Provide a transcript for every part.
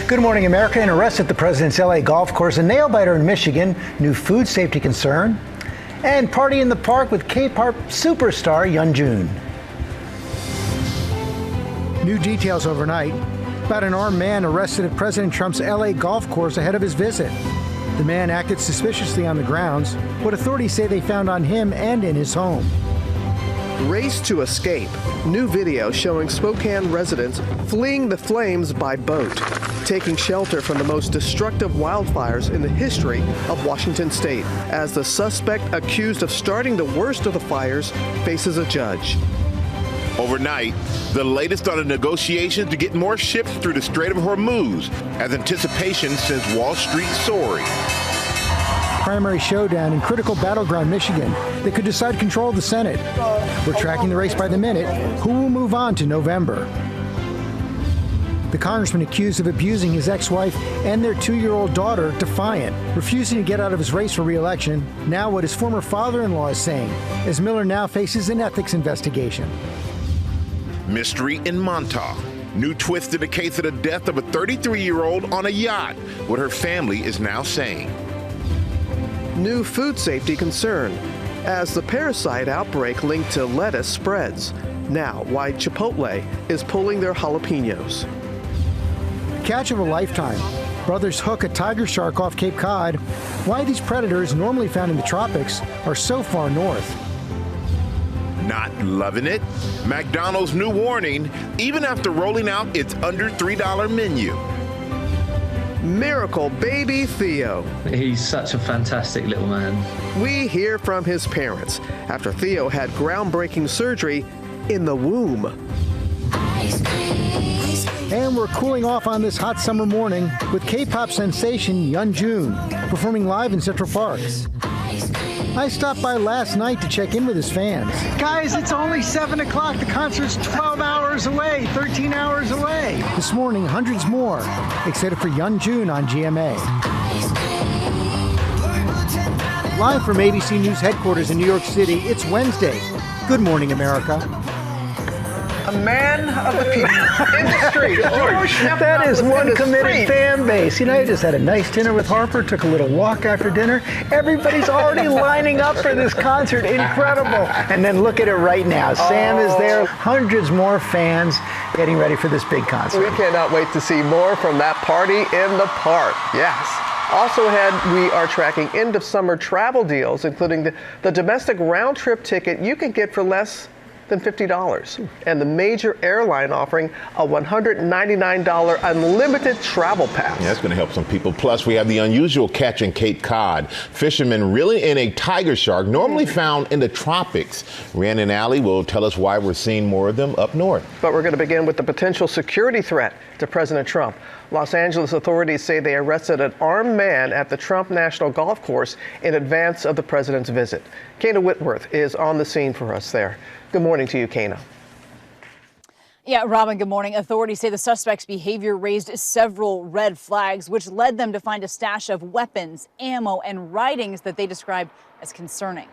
Good morning, America. An arrest at the president's LA golf course, a nail-biter in Michigan, new food safety concern, and party in the park with K-pop superstar Yeonjun. New details overnight about an armed man arrested at President Trump's LA golf course ahead of his visit. The man acted suspiciously on the grounds, what authorities say they found on him and in his home. Race to escape. New video showing Spokane residents fleeing the flames by boat, taking shelter from the most destructive wildfires in the history of Washington state, as the suspect accused of starting the worst of the fires faces a judge. Overnight, the latest on the negotiations to get more ships through the Strait of Hormuz as anticipation sends Wall Street soaring. Primary showdown in critical battleground Michigan that could decide control of the Senate. We're tracking the race by the minute. Who will move on to November? The congressman accused of abusing his ex-wife and their 2-year-old daughter, defiant, refusing to get out of his race for re-election. Now what his former father-in-law is saying, as Miller now faces an ethics investigation. Mystery in Montauk. New twist to the case of the death of a 33-year-old on a yacht. What her family is now saying. New food safety concern as the parasite outbreak linked to lettuce spreads. Now, why Chipotle is pulling their jalapenos. Catch of a lifetime. Brothers hook a tiger shark off Cape Cod. Why these predators, normally found in the tropics, are so far north. Not loving it? McDonald's new warning, even after rolling out its under $3 menu. Miracle baby Theo. He's such a fantastic little man. We hear from his parents after Theo had groundbreaking surgery in the womb. And we're cooling off on this hot summer morning with K-pop sensation Yeonjun performing live in Central Park. I stopped by last night to check in with his fans. Guys, it's only 7 o'clock. The concert's 12 hours away, 13 hours away. This morning, hundreds more, excited for Yeonjun on GMA. Live from ABC News headquarters in New York City, it's Wednesday. Good morning, America. A man of the people in the street. That is one committed fan base. You know, I just had a nice dinner with Harper, took a little walk after dinner. Everybody's already lining up for this concert. Incredible. And then look at it right now. Sam is there. Hundreds more fans getting ready for this big concert. We cannot wait to see more from that party in the park. Yes. Also ahead, we are tracking end of summer travel deals, including the domestic round trip ticket you can get for less than $50, and the major airline offering a $199 unlimited travel pass. Yeah, that's going to help some people. Plus, we have the unusual catch in Cape Cod. Fishermen reeling in a tiger shark normally found in the tropics. Rhiannon Alley will tell us why we're seeing more of them up north. But we're going to begin with the potential security threat to President Trump. Los Angeles authorities say they arrested an armed man at the Trump National Golf Course in advance of the president's visit. Kana Whitworth is on the scene for us there. Good morning to you, Kana. Yeah, Robin, good morning. Authorities say the suspect's behavior raised several red flags, which led them to find a stash of weapons, ammo, and writings that they described as concerning.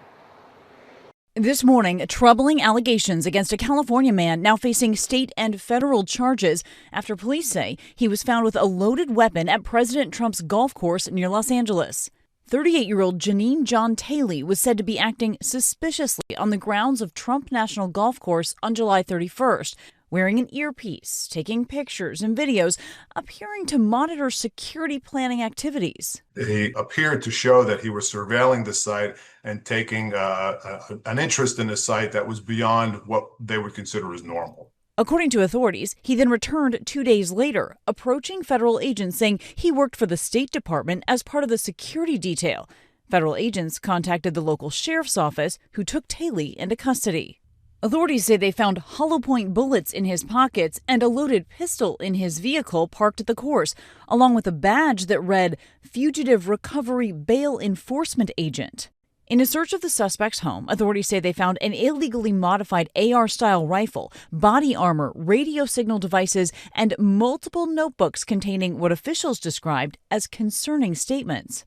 This morning, troubling allegations against a California man now facing state and federal charges after police say he was found with a loaded weapon at President Trump's golf course near Los Angeles. 38-year-old Janine John Taylor was said to be acting suspiciously on the grounds of Trump National Golf Course on July 31st, wearing an earpiece, taking pictures and videos, appearing to monitor security planning activities. He appeared to show that he was surveilling the site and taking an interest in the site that was beyond what they would consider as normal. According to authorities, he then returned 2 days later, approaching federal agents saying he worked for the State Department as part of the security detail. Federal agents contacted the local sheriff's office, who took Taylor into custody. Authorities say they found hollow point bullets in his pockets and a loaded pistol in his vehicle parked at the course, along with a badge that read Fugitive Recovery Bail Enforcement Agent. In a search of the suspect's home, authorities say they found an illegally modified AR-style rifle, body armor, radio signal devices, and multiple notebooks containing what officials described as concerning statements.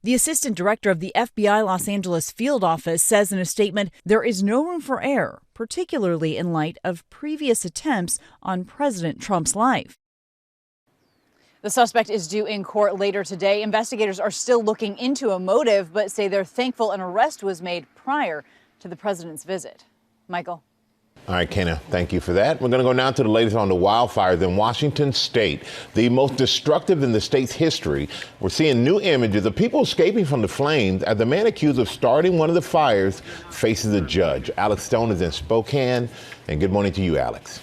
The assistant director of the FBI Los Angeles field office says in a statement, there is no room for error, particularly in light of previous attempts on President Trump's life. The suspect is due in court later today. Investigators are still looking into a motive, but say they're thankful an arrest was made prior to the president's visit. Michael. All right, Kenna, thank you for that. We're going to go now to the latest on the wildfires in Washington state, the most destructive in the state's history. We're seeing new images of people escaping from the flames as the man accused of starting one of the fires faces a judge. Alex Stone is in Spokane, and good morning to you, Alex.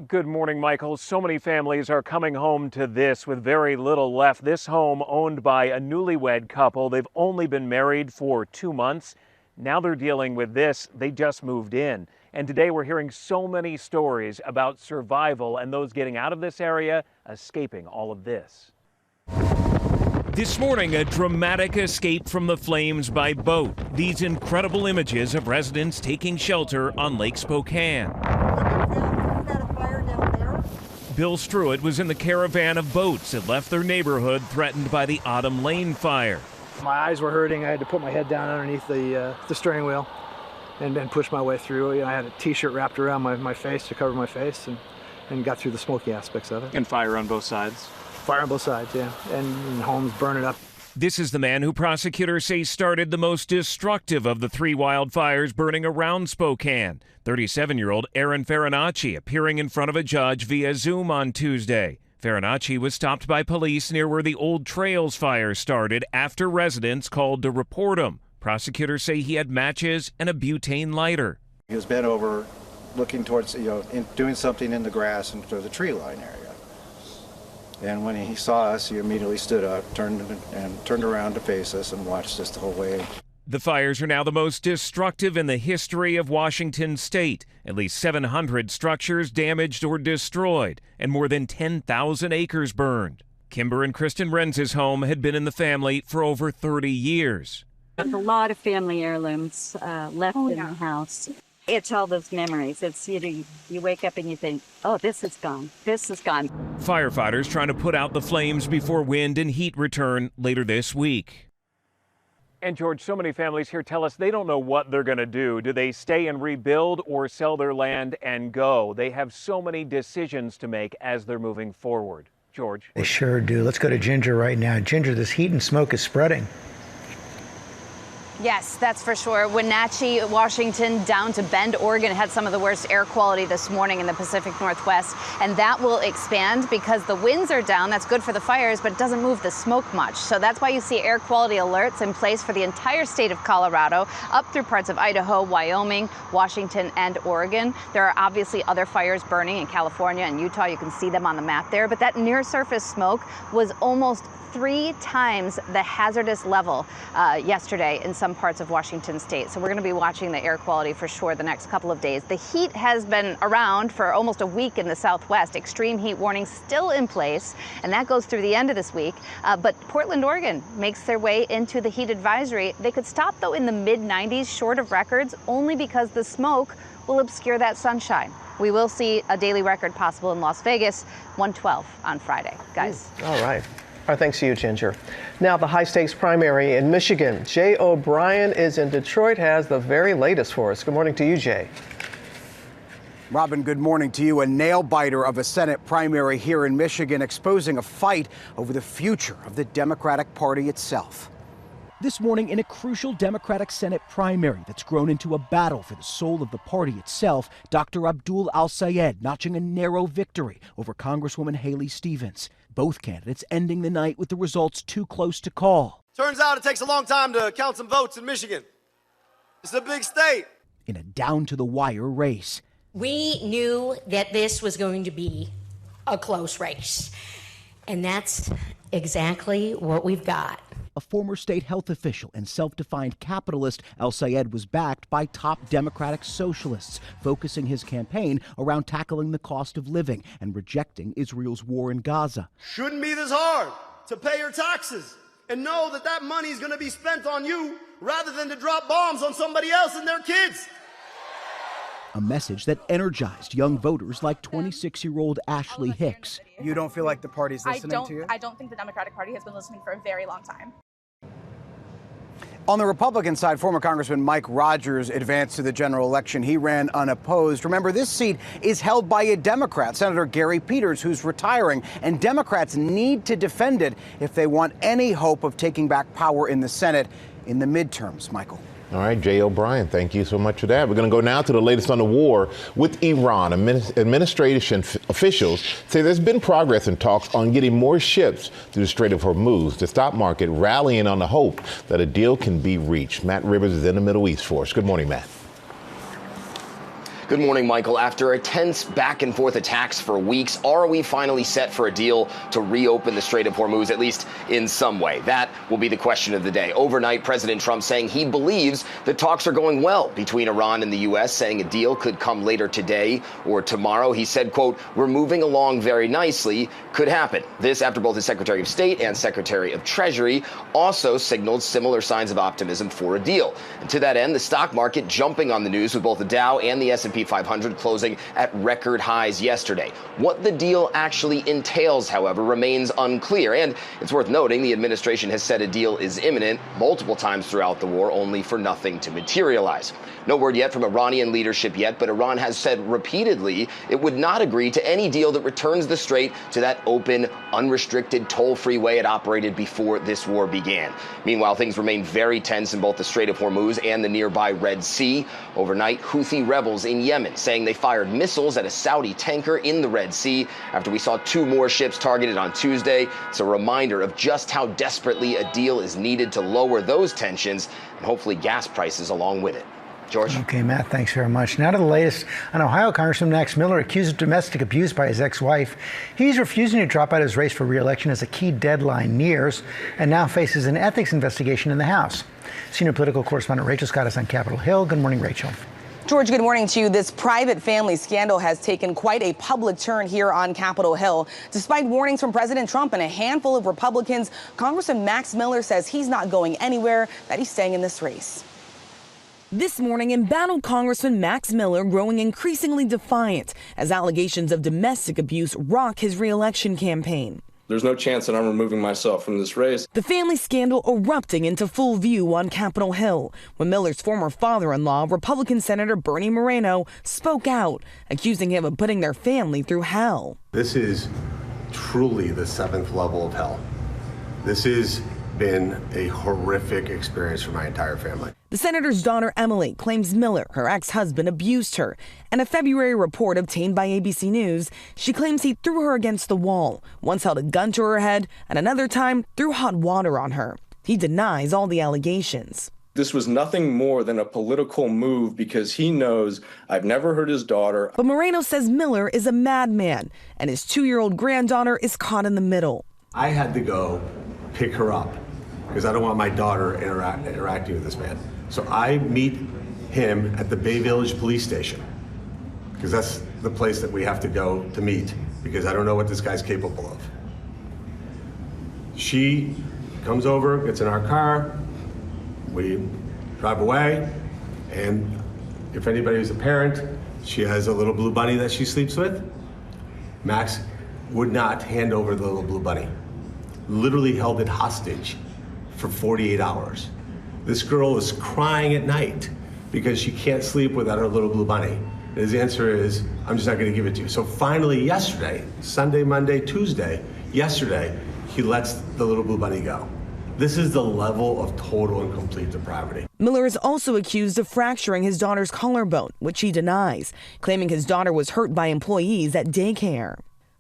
Good morning, Michael. So many families are coming home to this with very little left. This home owned by a newlywed couple. They've only been married for 2 months. Now they're dealing with this. They just moved in. And today we're hearing so many stories about survival and those getting out of this area, escaping all of this. This morning, a dramatic escape from the flames by boat. These incredible images of residents taking shelter on Lake Spokane. Bill Struett was in the caravan of boats that left their neighborhood threatened by the Autumn Lane fire. My eyes were hurting. I had to put my head down underneath the steering wheel and then push my way through. I had a T-shirt wrapped around my face to cover my face and got through the smoky aspects of it. And fire on both sides? Fire on both sides, yeah. And homes burning up. This is the man who prosecutors say started the most destructive of the 3 wildfires burning around Spokane. 37-year-old Aaron Farinacci appearing in front of a judge via Zoom on Tuesday. Farinacci was stopped by police near where the Old Trails fire started after residents called to report him. Prosecutors say he had matches and a butane lighter. He was bent over, looking towards, doing something in the grass and the tree line area. And when he saw us, he immediately stood up, turned around to face us and watched us the whole way. The fires are now the most destructive in the history of Washington state. At least 700 structures damaged or destroyed, and more than 10,000 acres burned. Kimber and Kristen Renz's home had been in the family for over 30 years. There's a lot of family heirlooms left in the house. It's all those memories. It's you wake up and you think, oh, this is gone. This is gone. Firefighters trying to put out the flames before wind and heat return later this week. And George, so many families here tell us they don't know what they're going to do. Do they stay and rebuild or sell their land and go? They have so many decisions to make as they're moving forward. George? They sure do. Let's go to Ginger right now. Ginger, this heat and smoke is spreading. Yes, that's for sure. Wenatchee, Washington, down to Bend, Oregon had some of the worst air quality this morning in the Pacific Northwest, and that will expand because the winds are down. That's good for the fires, but it doesn't move the smoke much. So that's why you see air quality alerts in place for the entire state of Colorado, up through parts of Idaho, Wyoming, Washington, and Oregon. There are obviously other fires burning in California and Utah. You can see them on the map there, but that near-surface smoke was almost 3 times the hazardous level yesterday in some parts of Washington state. So we're going to be watching the air quality for sure the next couple of days. The heat has been around for almost a week in the Southwest. Extreme heat warning still in place, and that goes through the end of this week. But Portland, Oregon makes their way into the heat advisory. They could stop, though, in the mid-90s, short of records, only because the smoke will obscure that sunshine. We will see a daily record possible in Las Vegas, 112 on Friday. Guys. All right. Our thanks to you, Ginger. Now, the high-stakes primary in Michigan. Jay O'Brien is in Detroit, has the very latest for us. Good morning to you, Jay. Robin, good morning to you. A nail-biter of a Senate primary here in Michigan, exposing a fight over the future of the Democratic Party itself. This morning, in a crucial Democratic Senate primary that's grown into a battle for the soul of the party itself, Dr. Abdul Al-Sayed notching a narrow victory over Congresswoman Haley Stevens. Both candidates ending the night with the results too close to call. Turns out it takes a long time to count some votes in Michigan. It's a big state. In a down-to-the-wire race. We knew that this was going to be a close race, and that's exactly what we've got. A former state health official and self-defined capitalist, Al-Sayed was backed by top Democratic socialists, focusing his campaign around tackling the cost of living and rejecting Israel's war in Gaza. Shouldn't be this hard to pay your taxes and know that that money is going to be spent on you rather than to drop bombs on somebody else and their kids. A message that energized young voters like 26-year-old Ashley Hicks. You don't feel like the party's listening to you? I don't think the Democratic Party has been listening for a very long time. On the Republican side, former Congressman Mike Rogers advanced to the general election. He ran unopposed. Remember, this seat is held by a Democrat, Senator Gary Peters, who's retiring, and Democrats need to defend it if they want any hope of taking back power in the Senate in the midterms. Michael. All right, Jay O'Brien, thank you so much for that. We're going to go now to the latest on the war with Iran. Administration officials say there's been progress in talks on getting more ships through the Strait of Hormuz. The stock market rallying on the hope that a deal can be reached. Matt Rivers is in the Middle East for us. Good morning, Matt. Good morning, Michael. After a tense back-and-forth attacks for weeks, are we finally set for a deal to reopen the Strait of Hormuz, at least in some way? That will be the question of the day. Overnight, President Trump saying he believes the talks are going well between Iran and the U.S., saying a deal could come later today or tomorrow. He said, quote, "We're moving along very nicely," could happen. This after both the Secretary of State and Secretary of Treasury also signaled similar signs of optimism for a deal. And to that end, the stock market jumping on the news with both the Dow and the S&P 500 closing at record highs yesterday. What the deal actually entails, however, remains unclear. And it's worth noting the administration has said a deal is imminent multiple times throughout the war, only for nothing to materialize. No word yet from Iranian leadership yet, but Iran has said repeatedly it would not agree to any deal that returns the strait to that open, unrestricted, toll-free way it operated before this war began. Meanwhile, things remain very tense in both the Strait of Hormuz and the nearby Red Sea. Overnight, Houthi rebels in Yemen saying they fired missiles at a Saudi tanker in the Red Sea after we saw 2 more ships targeted on Tuesday. It's a reminder of just how desperately a deal is needed to lower those tensions and hopefully gas prices along with it. George. Okay, Matt, thanks very much. Now to the latest on Ohio Congressman Max Miller accused of domestic abuse by his ex-wife. He's refusing to drop out of his race for re-election as a key deadline nears and now faces an ethics investigation in the House. Senior political correspondent Rachel Scott is on Capitol Hill. Good morning, Rachel. George, good morning to you. This private family scandal has taken quite a public turn here on Capitol Hill. Despite warnings from President Trump and a handful of Republicans, Congressman Max Miller says he's not going anywhere, that he's staying in this race. This morning, embattled Congressman Max Miller growing increasingly defiant as allegations of domestic abuse rock his re-election campaign. There's no chance that I'm removing myself from this race. The family scandal erupting into full view on Capitol Hill when Miller's former father-in-law, Republican Senator Bernie Moreno, spoke out, accusing him of putting their family through hell. This is truly the 7th level of hell. This has been a horrific experience for my entire family. The senator's daughter, Emily, claims Miller, her ex-husband, abused her. In a February report obtained by ABC News, she claims he threw her against the wall, once held a gun to her head, and another time threw hot water on her. He denies all the allegations. This was nothing more than a political move because he knows I've never hurt his daughter. But Moreno says Miller is a madman, and his 2-year-old granddaughter is caught in the middle. I had to go pick her up because I don't want my daughter interacting with this man. So I meet him at the Bay Village police station because that's the place that we have to go to meet because I don't know what this guy's capable of. She comes over, gets in our car, we drive away, and if anybody's a parent, she has a little blue bunny that she sleeps with. Max would not hand over the little blue bunny. Literally held it hostage for 48 hours. This girl is crying at night because she can't sleep without her little blue bunny. And his answer is, I'm just not gonna give it to you. So finally yesterday, Sunday, Monday, Tuesday, yesterday, he lets the little blue bunny go. This is the level of total and complete depravity. Miller is also accused of fracturing his daughter's collarbone, which he denies, claiming his daughter was hurt by employees at daycare.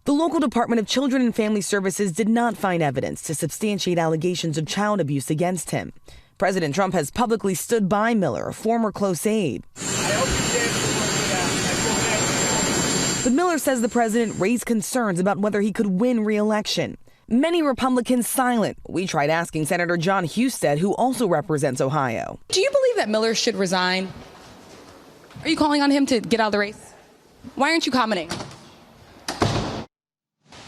The local Department of Children and Family Services did not find evidence to substantiate allegations of child abuse against him. President Trump has publicly stood by Miller, a former close aide. But Miller says the president raised concerns about whether he could win re-election. Many Republicans silent. We tried asking Senator John Husted, who also represents Ohio. Do you believe that Miller should resign? Are you calling on him to get out of the race? Why aren't you commenting?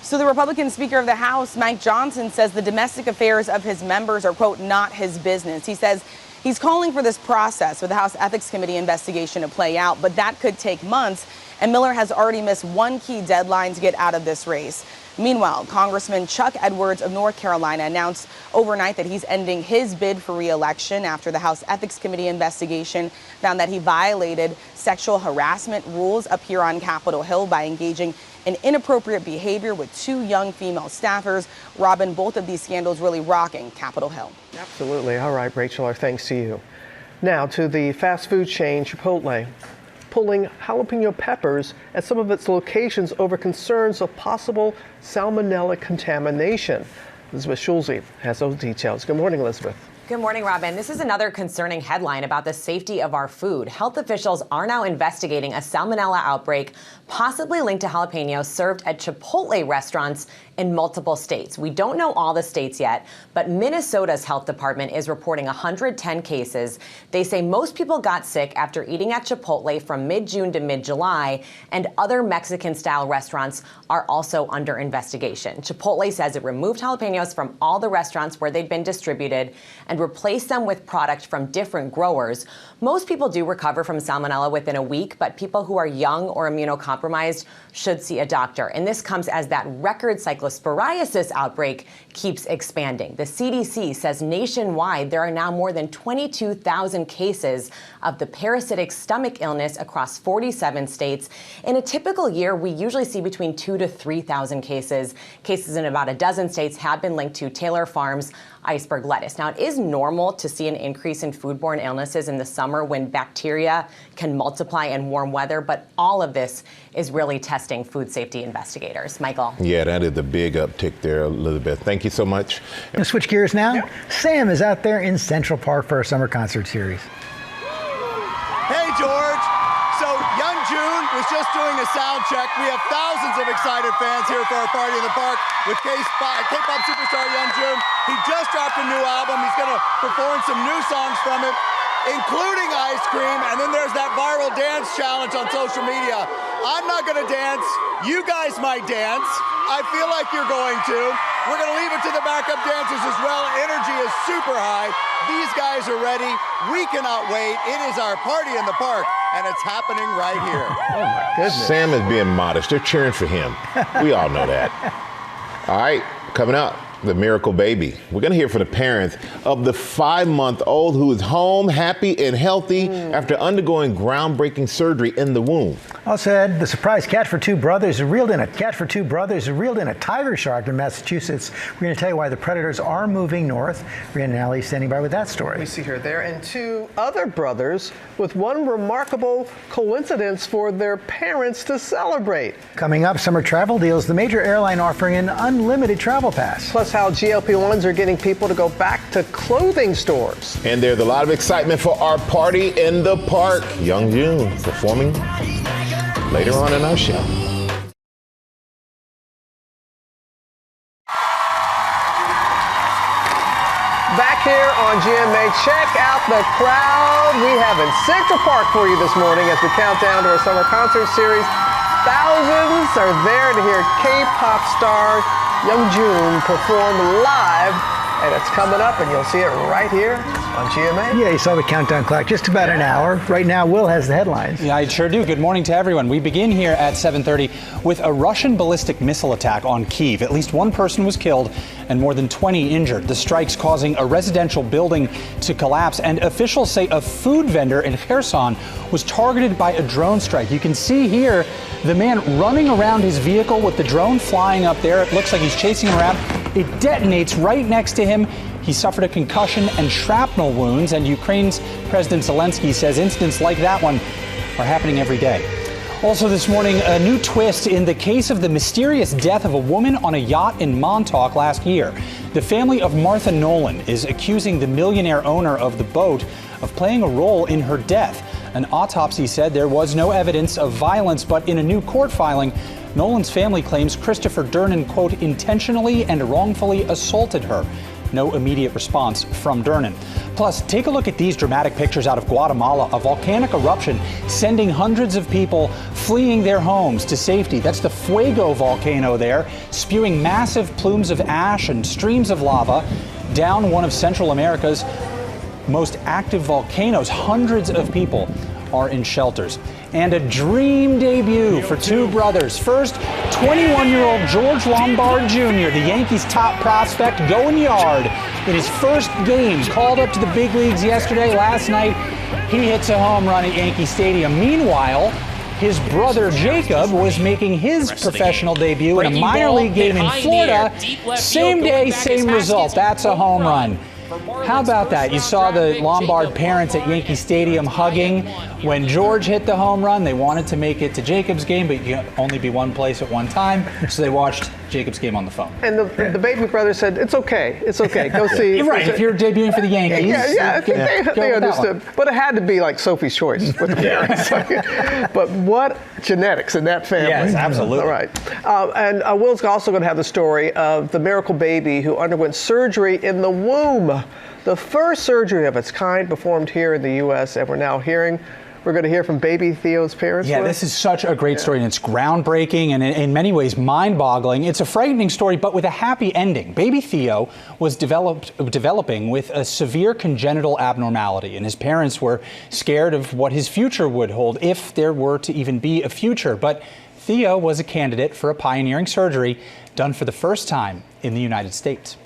So the Republican Speaker of the House, Mike Johnson, says the domestic affairs of his members are, quote, not his business. He says He's calling for this process with the House Ethics Committee investigation to play out, but that could take months, and Miller has already missed one key deadline to get out of this race. Meanwhile, Congressman Chuck Edwards of North Carolina announced overnight that he's ending his bid for re-election after the House Ethics Committee investigation found that he violated sexual harassment rules up here on Capitol Hill by engaging in inappropriate behavior with two young female staffers. Robin, both of these scandals really rocking Capitol Hill. Absolutely. All right, Rachel, our thanks to you. Now to the fast food chain Chipotle, pulling jalapeno peppers at some of its locations over concerns of possible salmonella contamination. Elizabeth Schulze has those details. Good morning, Elizabeth. Good morning, Robin. This is another concerning headline about the safety of our food. Health officials are now investigating a salmonella outbreak possibly linked to jalapenos served at Chipotle restaurants in multiple states. We don't know all the states yet, but Minnesota's health department is reporting 110 cases. They say most people got sick after eating at Chipotle from mid-June to mid-July, and other Mexican-style restaurants are also under investigation. Chipotle says it removed jalapenos from all the restaurants where they'd been distributed and replaced them with product from different growers. Most people do recover from salmonella within a week, but people who are young or immunocompromised should see a doctor. And this comes as that record cyclosporiasis outbreak keeps expanding. The CDC says nationwide there are now more than 22,000 cases of the parasitic stomach illness across 47 states. In a typical year, we usually see between 2,000 to 3,000 cases. Cases in about a dozen states have been linked to Taylor Farms iceberg lettuce. Now, it is normal to see an increase in foodborne illnesses in the summer when bacteria can multiply in warm weather, but all of this is really testing food safety investigators. Michael. Yeah, that is the big uptick there, Elizabeth. Thank you so much. Going to switch gears now. Yeah. Sam is out there in Central Park for our summer concert series. Hey, George. So Yeonjun was just doing a sound check. We have thousands of excited fans here for our party in the park with K-pop superstar Yeonjun. He just dropped a new album. He's going to perform some new songs from it, including Ice Cream. And then there's that viral dance challenge on social media. I'm not going to dance. You guys might dance. I feel like you're going to. We're going to leave it to the backup dancers as well. Energy is super high. These guys are ready. We cannot wait. It is our party in the park, and it's happening right here. Oh, my goodness. Sam is being modest. They're cheering for him. We all know that. All right, coming up, the miracle baby. We're going to hear from the parents of the 5-month-old who is home, happy and healthy after undergoing groundbreaking surgery in the womb. Also said the surprise catch for two brothers reeled in a tiger shark in Massachusetts. We're going to tell you why the predators are moving north. Rhiannon Alley standing by with that story. We see her there, and two other brothers with one remarkable coincidence for their parents to celebrate. Coming up, summer travel deals. The major airline offering an unlimited travel pass. Plus how GLP-1s are getting people to go back to clothing stores. And there's a lot of excitement for our party in the park. Yeonjun performing later on in our show. Back here on GMA, check out the crowd we have in Central Park for you this morning as we count down to our summer concert series. Thousands are there to hear K-pop star Yeonjun perform live, and it's coming up, and you'll see it right here on GMA. Yeah, you saw the countdown clock, just about an hour. Right now, Will has the headlines. Yeah, I sure do. Good morning to everyone. We begin here at 7:30 with a Russian ballistic missile attack on Kyiv. At least one person was killed and more than 20 injured. The strikes causing a residential building to collapse, and officials say a food vendor in Kherson was targeted by a drone strike. You can see here the man running around his vehicle with the drone flying up there. It looks like he's chasing him around. It detonates right next to him. He suffered a concussion and shrapnel wounds, and Ukraine's President Zelensky says incidents like that one are happening every day. Also this morning, a new twist in the case of the mysterious death of a woman on a yacht in Montauk last year. The family of Martha Nolan is accusing the millionaire owner of the boat of playing a role in her death. An autopsy said there was no evidence of violence, but in a new court filing, Nolan's family claims Christopher Durnan, quote, intentionally and wrongfully assaulted her. No immediate response from Durnan. Plus, take a look at these dramatic pictures out of Guatemala, a volcanic eruption sending hundreds of people fleeing their homes to safety. That's the Fuego volcano there, spewing massive plumes of ash and streams of lava down one of Central America's most active volcanoes. Hundreds of people are in shelters. And a dream debut for two brothers. First, 21-year-old George Lombard Jr., the Yankees' top prospect, going yard in his first game. Called up to the big leagues last night. He hits a home run at Yankee Stadium. Meanwhile, his brother Jacob was making his professional debut in a minor league game in Florida. Same day, same result. That's a home run. How about that? You saw the Lombard parents at Yankee Stadium hugging when George hit the home run. They wanted to make it to Jacob's game, but you can only be one place at one time, so they watched Jacob's game on the phone. And the baby brother said, it's okay, go see. You're right, if you're debuting for the Yankees. They understood. But it had to be like Sophie's Choice with the parents. But what genetics in that family. Yes, absolutely. All right. And Will's also going to have the story of the miracle baby who underwent surgery in the womb. The first surgery of its kind performed here in the U.S., and we're going to hear from baby Theo's parents. Yeah, this is such a great story, and it's groundbreaking and in many ways mind-boggling. It's a frightening story, but with a happy ending. Baby Theo was developing with a severe congenital abnormality, and his parents were scared of what his future would hold, if there were to even be a future. But Theo was a candidate for a pioneering surgery done for the first time in the United States.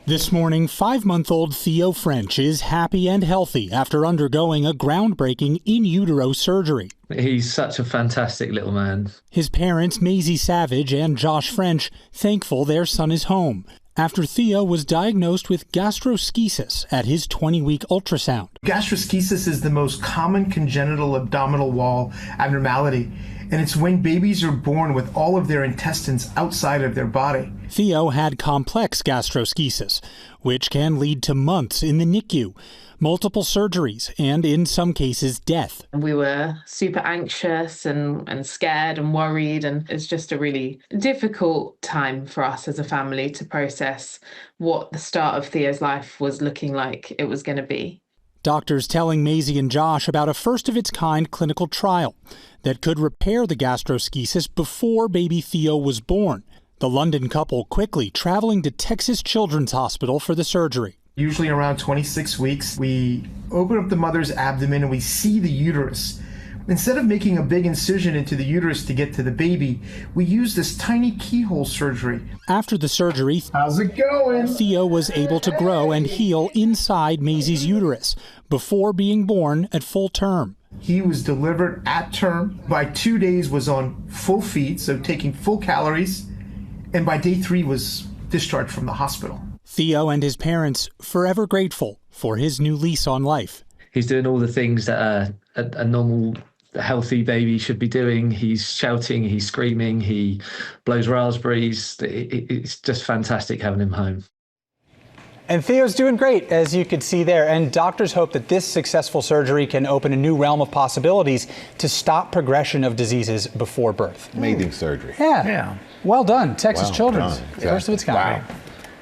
This morning, 5-month-old Theo French is happy and healthy after undergoing a groundbreaking in-utero surgery. He's such a fantastic little man. His parents, Maisie Savage and Josh French, thankful their son is home after Theo was diagnosed with gastroschisis at his 20-week ultrasound. Gastroschisis is the most common congenital abdominal wall abnormality, and it's when babies are born with all of their intestines outside of their body. Theo had complex gastroschisis, which can lead to months in the NICU, multiple surgeries, and in some cases, death. We were super anxious and scared and worried, and it's just a really difficult time for us as a family to process what the start of Theo's life was looking like it was going to be. Doctors telling Maisie and Josh about a first-of-its-kind clinical trial that could repair the gastroschisis before baby Theo was born. The London couple quickly traveling to Texas Children's Hospital for the surgery. Usually around 26 weeks, we open up the mother's abdomen and we see the uterus. Instead of making a big incision into the uterus to get to the baby, we use this tiny keyhole surgery. After the surgery, how's it going? Theo was able to grow and heal inside Maisie's uterus before being born at full term. He was delivered at term. By 2 days was on full feed, so taking full calories, and by day 3 was discharged from the hospital. Theo and his parents forever grateful for his new lease on life. He's doing all the things that a normal, healthy baby should be doing. He's shouting, he's screaming, he blows raspberries. It's just fantastic having him home. And Theo's doing great, as you could see there. And doctors hope that this successful surgery can open a new realm of possibilities to stop progression of diseases before birth. Amazing surgery. Yeah. Well done, Texas Children's. Exactly. First of its kind. Wow.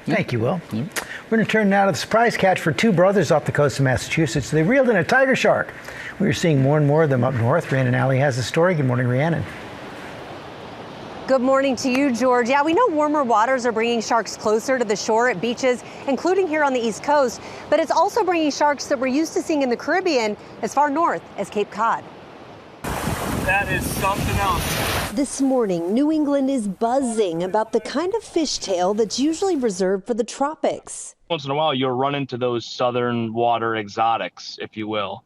Thank you, Will. We're going to turn now to the surprise catch for two brothers off the coast of Massachusetts. They reeled in a tiger shark. We're seeing more and more of them up north. Rhiannon Alley has the story. Good morning, Rhiannon. Good morning to you, George. Yeah, we know warmer waters are bringing sharks closer to the shore at beaches, including here on the East Coast, but it's also bringing sharks that we're used to seeing in the Caribbean as far north as Cape Cod. That is something else. This morning, New England is buzzing about the kind of fishtail that's usually reserved for the tropics. Once in a while, you'll run into those southern water exotics, if you will.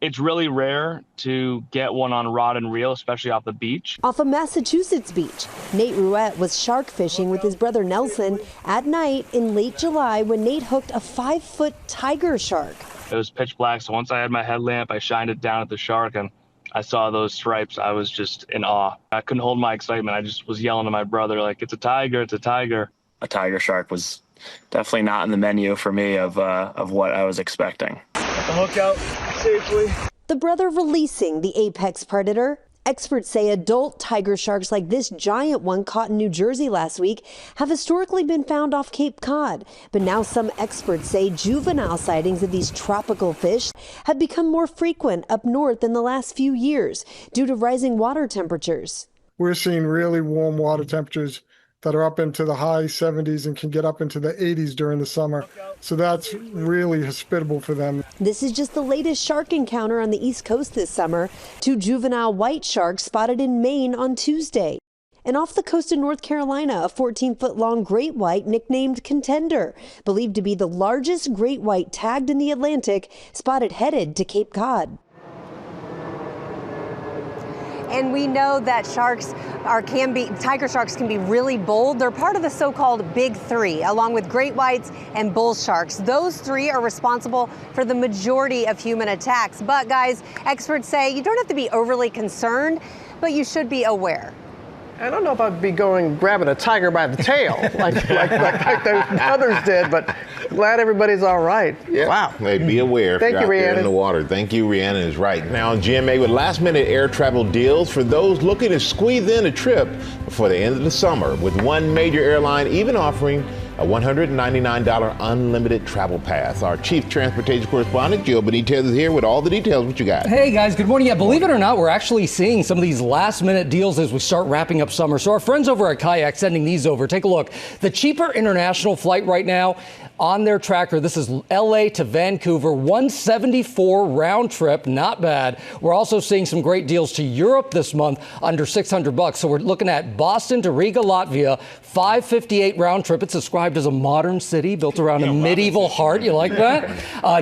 It's really rare to get one on rod and reel, especially off the beach. Off a Massachusetts beach, Nate Ruette was shark fishing with his brother Nelson at night in late July when Nate hooked a 5-foot tiger shark. It was pitch black, so once I had my headlamp, I shined it down at the shark, and I saw those stripes. I was just in awe. I couldn't hold my excitement. I just was yelling to my brother, like, it's a tiger, it's a tiger. A tiger shark was definitely not in the menu for me of what I was expecting. Get the hook out safely. The brother releasing the apex predator. Experts say adult tiger sharks like this giant one caught in New Jersey last week have historically been found off Cape Cod. But now some experts say juvenile sightings of these tropical fish have become more frequent up north in the last few years due to rising water temperatures. We're seeing really warm water temperatures that are up into the high 70s and can get up into the 80s during the summer. So that's really hospitable for them. This is just the latest shark encounter on the East Coast this summer. 2 juvenile white sharks spotted in Maine on Tuesday. And off the coast of North Carolina, a 14-foot-long great white nicknamed Contender, believed to be the largest great white tagged in the Atlantic, spotted headed to Cape Cod. And we know that tiger sharks can be really bold. They're part of the so-called big three, along with great whites and bull sharks. Those 3 are responsible for the majority of human attacks. But guys, experts say you don't have to be overly concerned, but you should be aware. I don't know if I'd be grabbing a tiger by the tail like those others did, but glad everybody's all right. Yeah. Wow. Hey, be aware if Thank you're you, out there Rhiannon. in the water. Thank you, Rhiannon is right. Now, GMA with last-minute air travel deals for those looking to squeeze in a trip before the end of the summer, with one major airline even offering a $199 unlimited travel pass. Our chief transportation correspondent, Joe Benitez, is here with all the details. What you got? Hey, guys. Good morning. Yeah, believe it or not, we're actually seeing some of these last-minute deals as we start wrapping up summer. So our friends over at Kayak sending these over. Take a look. The cheaper international flight right now on their tracker, this is LA to Vancouver, $174 round trip. Not bad. We're also seeing some great deals to Europe this month, under $600. So we're looking at Boston to Riga, Latvia, $558 round trip. It's described as a modern city built around a medieval heart. You like that?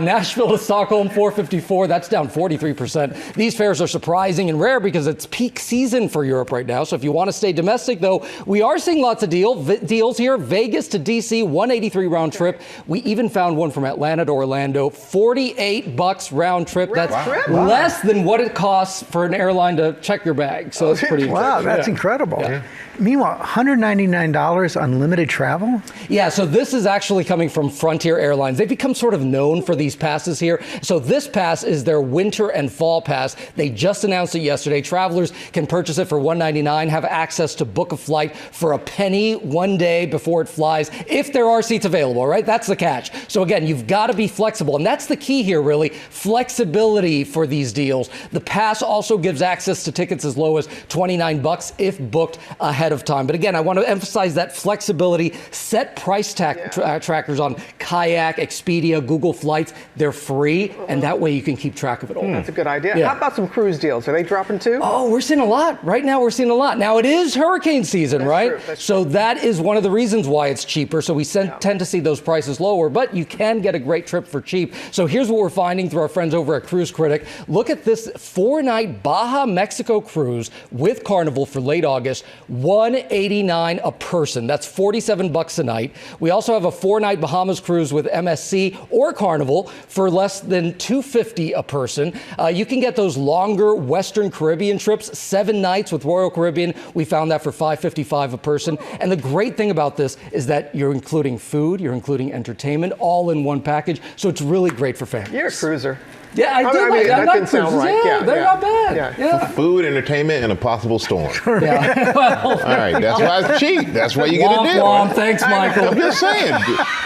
Nashville to Stockholm, $454. That's down 43%. These fares are surprising and rare because it's peak season for Europe right now. So if you want to stay domestic, though, we are seeing lots of deals here. Vegas to DC, $183 round trip. We even found one from Atlanta to Orlando, $48 round trip. That's less than what it costs for an airline to check your bag. So it's pretty wow, that's incredible. Yeah. Meanwhile, $199 unlimited travel? Yeah, so this is actually coming from Frontier Airlines. They've become sort of known for these passes here. So this pass is their winter and fall pass. They just announced it yesterday. Travelers can purchase it for $199, have access to book a flight for a penny one day before it flies, if there are seats available, right? That's the catch. So again, you've got to be flexible. And that's the key here, really. Flexibility for these deals. The pass also gives access to tickets as low as $29 if booked ahead of time. But again, I want to emphasize that flexibility. Set price trackers on Kayak, Expedia, Google Flights. They're free, and that way you can keep track of it all. That's a good idea. Yeah. How about some cruise deals? Are they dropping too? Oh, we're seeing a lot. Right now, we're seeing a lot. Now, it is hurricane season, right? So that is one of the reasons why it's cheaper. So we tend to see those prices lower, but you can get a great trip for cheap. So here's what we're finding through our friends over at Cruise Critic. Look at this 4-night Baja Mexico cruise with Carnival for late August, $189 a person. That's $47 a night. We also have a 4-night Bahamas cruise with MSC or Carnival for less than $250 a person. You can get those longer Western Caribbean trips, 7 nights with Royal Caribbean. We found that for $555 a person. And the great thing about this is that you're including food, you're including entertainment, all in one package. So it's really great for families. You're a cruiser. Yeah, I do. That didn't sound right. Yeah, they're not bad. Yeah. Food, entertainment, and a possible storm. Yeah. Well, all right, that's why it's cheap. That's why you get a deal. Womp. Thanks, Michael. I'm just saying,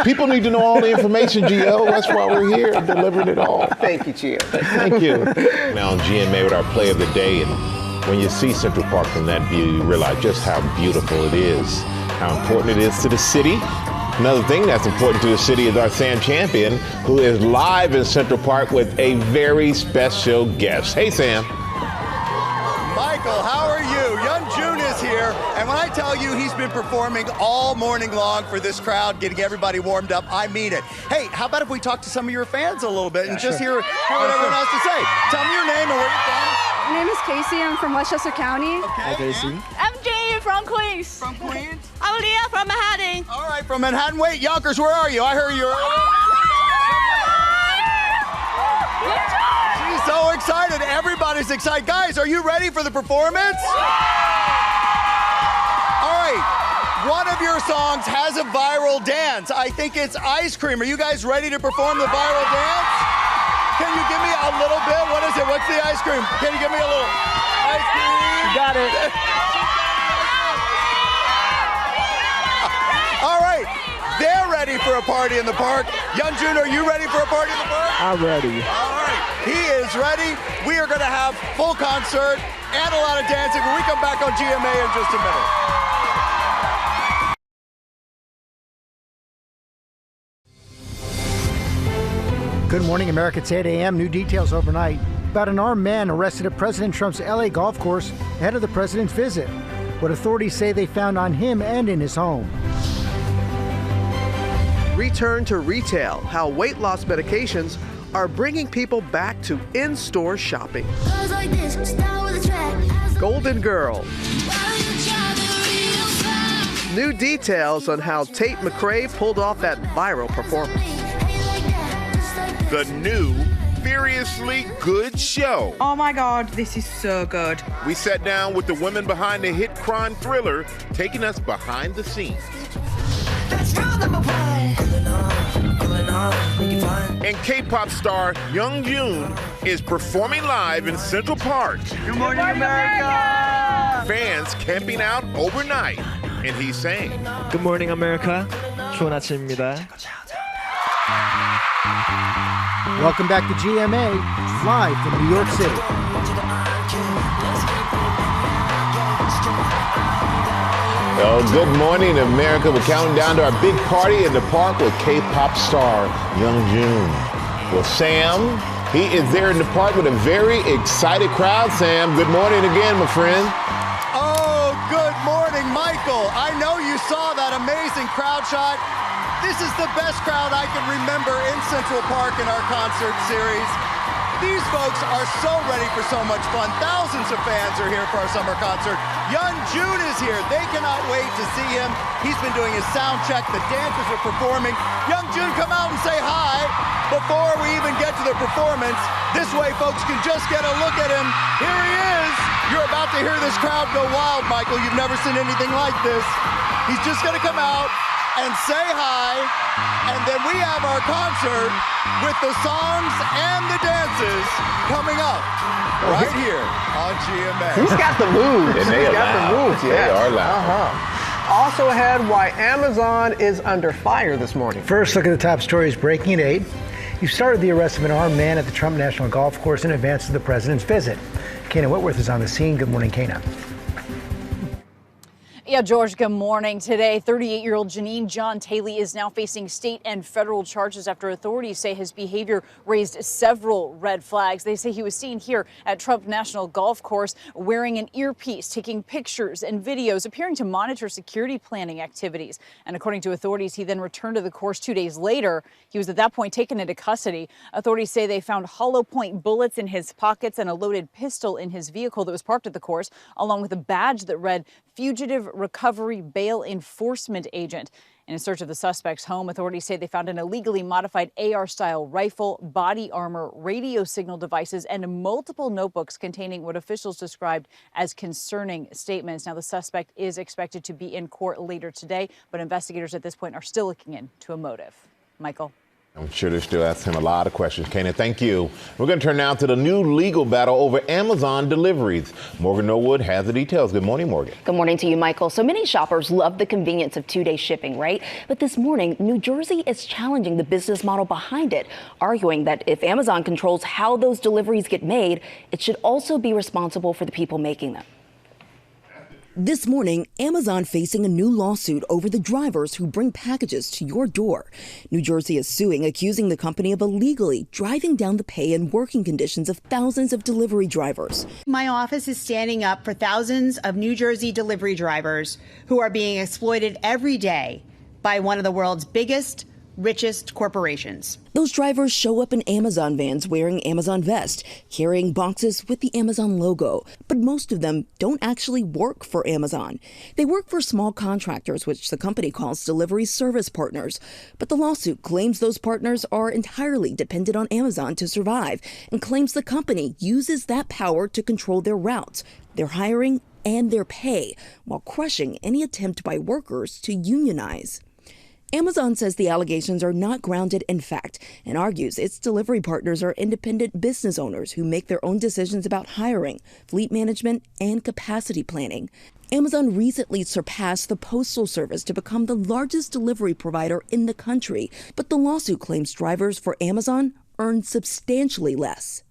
people need to know all the information, Gio. That's why we're here, delivering it all. Thank you, Gio. Thank you. Now on GMA with our play of the day, and when you see Central Park from that view, you realize just how beautiful it is, how important it is to the city. Another thing that's important to the city is our Sam Champion, who is live in Central Park with a very special guest. Hey, Sam. Michael, how are you? Yeonjun is here, and when I tell you he's been performing all morning long for this crowd, getting everybody warmed up, I mean it. Hey, how about if we talk to some of your fans a little bit and just hear what everyone has to say? Tell me your name and where you're from. My name is Casey. I'm from Westchester County. Okay. Hi, Casey. I'm Jamie from Queens. From Queens? I'm Leah from Manhattan. All right, from Manhattan. Wait, Yonkers, where are you? I heard you're... She's so excited. Everybody's excited. Guys, are you ready for the performance? All right. One of your songs has a viral dance. I think it's Ice Cream. Are you guys ready to perform the viral dance? Can you give me a little bit? What is it? What's the ice cream? Can you give me a little ice cream? You got it. All right. They're ready for a party in the park. Yeonjun, are you ready for a party in the park? I'm ready. All right. He is ready. We are going to have full concert and a lot of dancing when we come back on GMA in just a minute. Good morning, America. It's 8 a.m. New details overnight about an armed man arrested at President Trump's L.A. golf course ahead of the president's visit. What authorities say they found on him and in his home. Return to retail, how weight loss medications are bringing people back to in-store shopping. Golden Girl. New details on how Tate McRae pulled off that viral performance. The new Furiously Good show. Oh my God, this is so good. We sat down with the women behind the hit crime thriller, taking us behind the scenes. And K-pop star Yeonjun is performing live in Central Park. Good morning, America! Fans camping out overnight, and he's saying, Good morning, America. 좋은 아침입니다. Welcome back to GMA, live from New York City. Oh, good morning, America. We're counting down to our big party in the park with K-pop star Yeonjun. Well, Sam, he is there in the park with a very excited crowd. Sam, good morning again, my friend. Oh, good morning, Michael. I know you saw that amazing crowd shot. This is the best crowd I can remember in Central Park in our concert series. These folks are so ready for so much fun. Thousands of fans are here for our summer concert. Yeonjun is here. They cannot wait to see him. He's been doing his sound check. The dancers are performing. Yeonjun, come out and say hi before we even get to the performance. This way, folks can just get a look at him. Here he is. You're about to hear this crowd go wild, Michael. You've never seen anything like this. He's just going to come out and say hi, and then we have our concert with the songs and the dances coming up right here on GMA. He's got the moves. And they He's are got loud. the moves, yeah. They are loud. Also ahead, why Amazon is under fire this morning. First, look at the top stories breaking at 8. You started the arrest of an armed man at the Trump National Golf Course in advance of the president's visit. Kana Whitworth is on the scene. Good morning, Kana. Yeah, George, good morning. Today, 38-year-old Janine John Taylor is now facing state and federal charges after authorities say his behavior raised several red flags. They say he was seen here at Trump National Golf Course wearing an earpiece, taking pictures and videos, appearing to monitor security planning activities. And according to authorities, he then returned to the course 2 days later. He was at that point taken into custody. Authorities say they found hollow point bullets in his pockets and a loaded pistol in his vehicle that was parked at the course, along with a badge that read Fugitive Recovery Bail Enforcement Agent. In a search of the suspect's home, authorities say they found an illegally modified AR-style rifle, body armor, radio signal devices, and multiple notebooks containing what officials described as concerning statements. Now, the suspect is expected to be in court later today, but investigators at this point are still looking into a motive. Michael. I'm sure they're still asking him a lot of questions. Kana, thank you. We're going to turn now to the new legal battle over Amazon deliveries. Morgan Norwood has the details. Good morning, Morgan. Good morning to you, Michael. So many shoppers love the convenience of 2-day shipping, right? But this morning, New Jersey is challenging the business model behind it, arguing that if Amazon controls how those deliveries get made, it should also be responsible for the people making them. This morning, Amazon facing a new lawsuit over the drivers who bring packages to your door. New Jersey is suing, accusing the company of illegally driving down the pay and working conditions of thousands of delivery drivers. My office is standing up for thousands of New Jersey delivery drivers who are being exploited every day by one of the world's biggest, richest corporations. Those drivers show up in Amazon vans wearing Amazon vests, carrying boxes with the Amazon logo. But most of them don't actually work for Amazon. They work for small contractors, which the company calls delivery service partners. But the lawsuit claims those partners are entirely dependent on Amazon to survive, and claims the company uses that power to control their routes, their hiring, and their pay, while crushing any attempt by workers to unionize. Amazon says the allegations are not grounded in fact and argues its delivery partners are independent business owners who make their own decisions about hiring, fleet management, and capacity planning. Amazon recently surpassed the Postal Service to become the largest delivery provider in the country, but the lawsuit claims drivers for Amazon earn substantially less.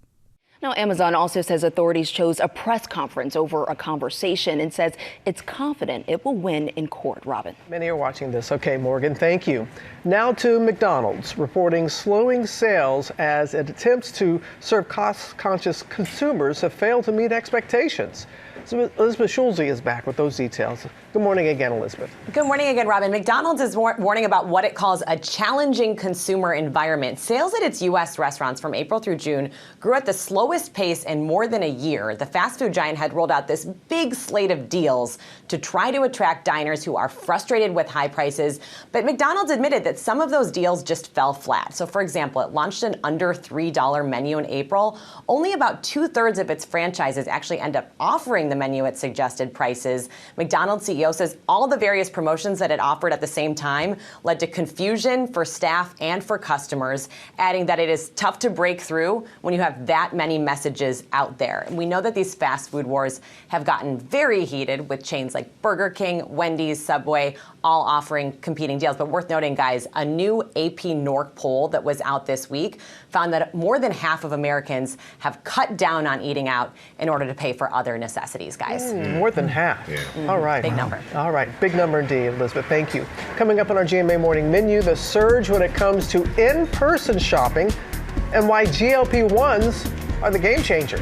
Now, Amazon also says authorities chose a press conference over a conversation and says it's confident it will win in court. Robin. Many are watching this. Okay, Morgan, thank you. Now to McDonald's, reporting slowing sales as it attempts to serve cost-conscious consumers have failed to meet expectations. So Elizabeth Schulze is back with those details. Good morning again, Elizabeth. Good morning again, Robin. McDonald's is warning about what it calls a challenging consumer environment. Sales at its U.S. restaurants from April through June grew at the slowest pace in more than a year. The fast food giant had rolled out this big slate of deals to try to attract diners who are frustrated with high prices. But McDonald's admitted that some of those deals just fell flat. So, for example, it launched an under $3 menu in April. Only about 2/3 of its franchises actually end up offering the menu at suggested prices. McDonald's CEO says all the various promotions that it offered at the same time led to confusion for staff and for customers, adding that it is tough to break through when you have that many messages out there. And we know that these fast food wars have gotten very heated with chains like Burger King, Wendy's, Subway, all offering competing deals. But worth noting, guys, a new AP NORC poll that was out this week found that more than half of Americans have cut down on eating out in order to pay for other necessities, guys. More than half. Mhm. All right. Big number. All right. Big number indeed, Elizabeth. Thank you. Coming up on our GMA Morning Menu, the surge when it comes to in-person shopping and why GLP-1s are the game changer.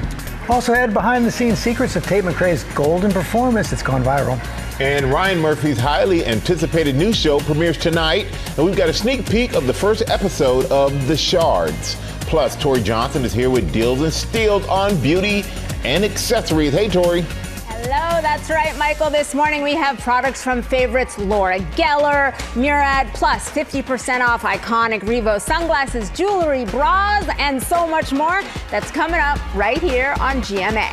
Also had behind-the-scenes secrets of Tate McRae's golden performance that's gone viral. And Ryan Murphy's highly anticipated new show premieres tonight, and we've got a sneak peek of the first episode of The Shards. Plus, Tori Johnson is here with deals and steals on beauty and accessories. Hey, Tori. Hello, that's right, Michael. This morning we have products from favorites Laura Geller, Murad, plus 50% off iconic Revo sunglasses, jewelry, bras, and so much more. That's coming up right here on GMA.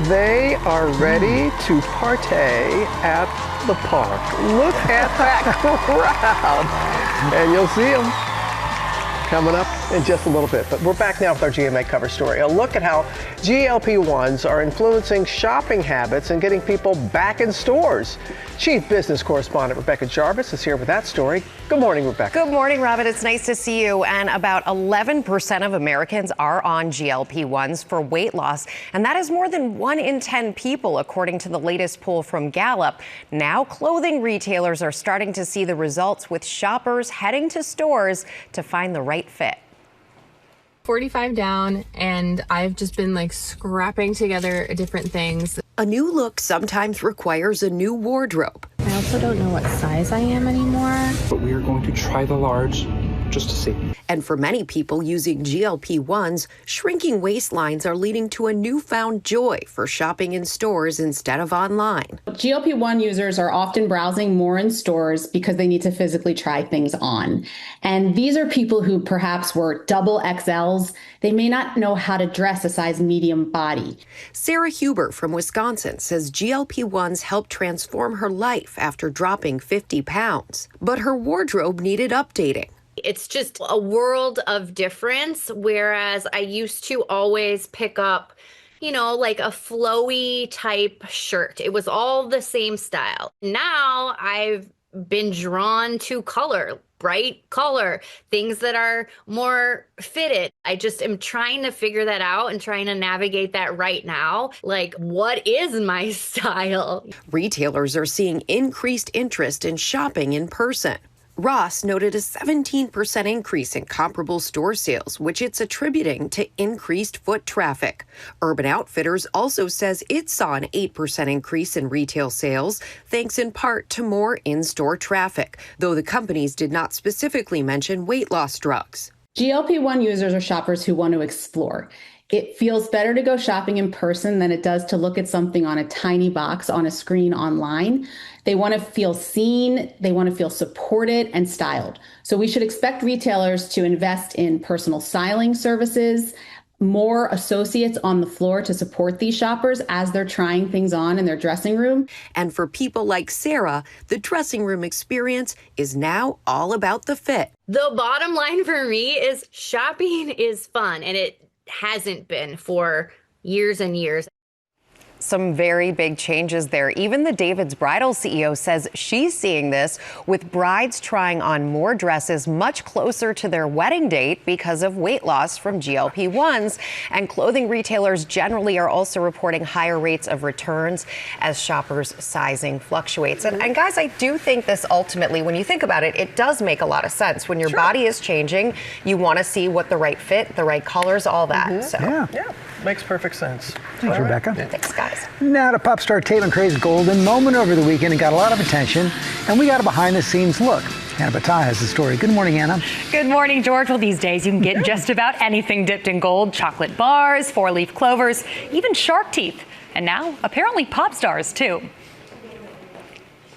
They are ready to partay at the park. Look at that crowd. And you'll see them coming up in just a little bit. But we're back now with our GMA cover story. A look at how GLP-1s are influencing shopping habits and getting people back in stores. Chief Business Correspondent Rebecca Jarvis is here with that story. Good morning, Rebecca. Good morning, Robin. It's nice to see you. And about 11% of Americans are on GLP-1s for weight loss. And that is more than 1 in 10 people, according to the latest poll from Gallup. Now, clothing retailers are starting to see the results, with shoppers heading to stores to find the right fit. 45 down, and I've just been like scrapping together different things. A new look sometimes requires a new wardrobe. I also don't know what size I am anymore. But we are going to try the large just to see. And for many people using GLP-1s, shrinking waistlines are leading to a newfound joy for shopping in stores instead of online. GLP-1 users are often browsing more in stores because they need to physically try things on. And these are people who perhaps were double XLs. They may not know how to dress a size medium body. Sarah Huber from Wisconsin says GLP-1s helped transform her life after dropping 50 pounds. But her wardrobe needed updating. It's just a world of difference, whereas I used to always pick up, you know, like a flowy type shirt. It was all the same style. Now I've been drawn to color, bright color, things that are more fitted. I just am trying to figure that out and trying to navigate that right now. Like, what is my style? Retailers are seeing increased interest in shopping in person. Ross noted a 17% increase in comparable store sales, which it's attributing to increased foot traffic. Urban Outfitters also says it saw an 8% increase in retail sales, thanks in part to more in-store traffic, though the companies did not specifically mention weight loss drugs. GLP-1 users are shoppers who want to explore. It feels better to go shopping in person than it does to look at something on a tiny box on a screen online. They want to feel seen, they want to feel supported and styled. So we should expect retailers to invest in personal styling services, more associates on the floor to support these shoppers as they're trying things on in their dressing room. And for people like Sarah, the dressing room experience is now all about the fit. The bottom line for me is shopping is fun, and it hasn't been for years and years. Some very big changes there. Even the David's Bridal CEO says she's seeing this with brides trying on more dresses much closer to their wedding date because of weight loss from GLP-1s. And clothing retailers generally are also reporting higher rates of returns as shoppers' sizing fluctuates. And guys, I do think this ultimately, when you think about it, it does make a lot of sense. When your body is changing, you want to see what the right fit, the right colors, all that. So Yeah, makes perfect sense. Thanks, Rebecca. Thanks, guys. Now to pop star Tate McRae's golden moment over the weekend. It got a lot of attention, and we got a behind-the-scenes look. Anna Bata has the story. Good morning, Anna. Good morning, George. Well, these days you can get just about anything dipped in gold. Chocolate bars, four-leaf clovers, even shark teeth. And now, apparently pop stars, too.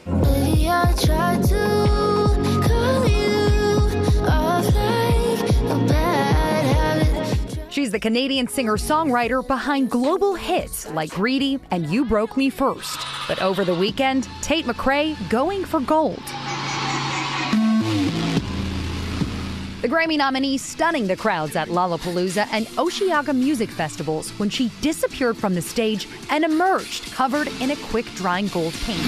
Maybe I tried to call you off like a bad habit. She's the Canadian singer-songwriter behind global hits like Greedy and You Broke Me First. But over the weekend, Tate McRae going for gold. The Grammy nominee stunning the crowds at Lollapalooza and Osheaga music festivals when she disappeared from the stage and emerged covered in a quick-drying gold paint.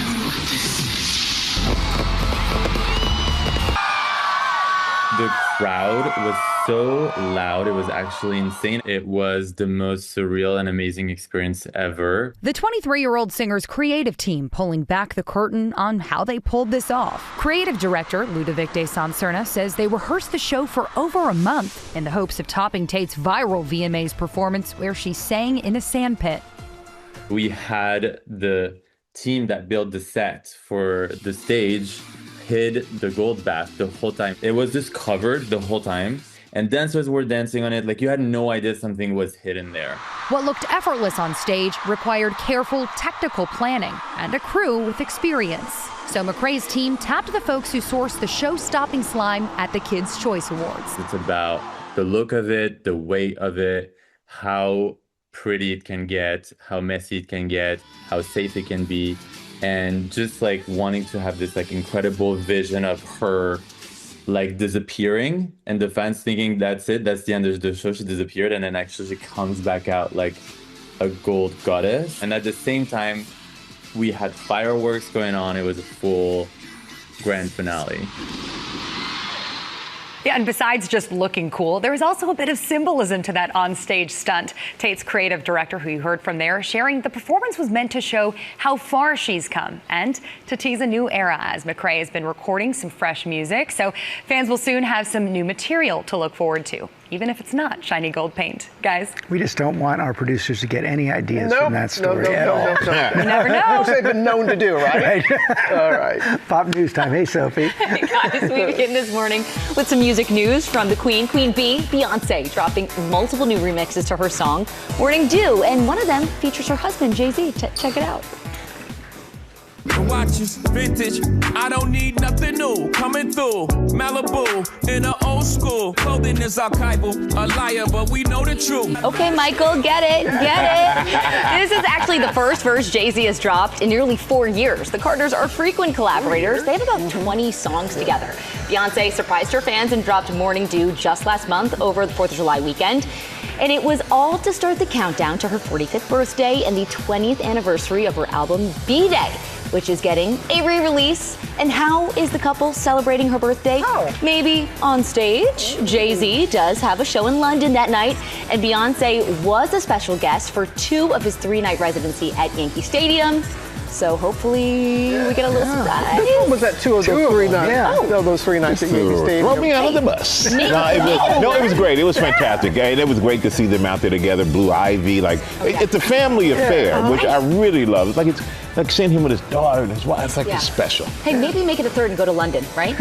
The crowd was so loud, it was actually insane. It was the most surreal and amazing experience ever. The 23-year-old singer's creative team pulling back the curtain on how they pulled this off. Creative director Ludovic de Sancerna says they rehearsed the show for over a month in the hopes of topping Tate's viral VMAs performance where she sang in a sandpit. We had the team that built the set for the stage hid the gold bath the whole time. It was just covered the whole time. And dancers were dancing on it like you had no idea something was hidden there. What looked effortless on stage required careful technical planning and a crew with experience. So McRae's team tapped the folks who sourced the show-stopping slime at the Kids' Choice Awards. It's about the look of it, the weight of it, how pretty it can get, how messy it can get, how safe it can be. And just like wanting to have this like incredible vision of her like disappearing and the fans thinking that's it, that's the end of the show, she disappeared, and then actually she comes back out like a gold goddess. And at the same time, we had fireworks going on. It was a full grand finale. Yeah, and besides just looking cool, there was also a bit of symbolism to that onstage stunt. Tate's creative director, who you heard from there, sharing the performance was meant to show how far she's come and to tease a new era as McRae has been recording some fresh music. So fans will soon have some new material to look forward to, even if it's not shiny gold paint. Guys? We just don't want our producers to get any ideas from that story No. You never know. Which they've been known to do, right? All right. Pop news time. Hey, Sophie. Hey guys, we begin this morning with some music news from the Queen Bee, Beyonce, dropping multiple new remixes to her song, Morning Dew, and one of them features her husband, Jay-Z. Check it out. Watches, vintage, I don't need nothing new. Coming through, Malibu, in the old school. Clothing is archival, a liar, but we know the truth. Okay, Michael, get it. This is actually the first verse Jay-Z has dropped in nearly 4 years. The Carters are frequent collaborators. They have about 20 songs together. Beyonce surprised her fans and dropped Morning Dew just last month over the 4th of July weekend. And it was all to start the countdown to her 45th birthday and the 20th anniversary of her album B-Day, which is getting a re-release. And how is the couple celebrating her birthday? Maybe on stage. Jay-Z does have a show in London that night, and Beyonce was a special guest for 2 of his 3-night residency at Yankee Stadium. So hopefully we get a little surprise. What was that 2 of those 3 nights? Yeah. No, those 3 nights at Yankee Stadium. Throw me under the bus. It was great. It was fantastic. It was great to see them out there together. Blue Ivy, it's a family affair, which I really love. It's like seeing him with his daughter and his wife. It's special. Hey, maybe make it a 3rd and go to London, right?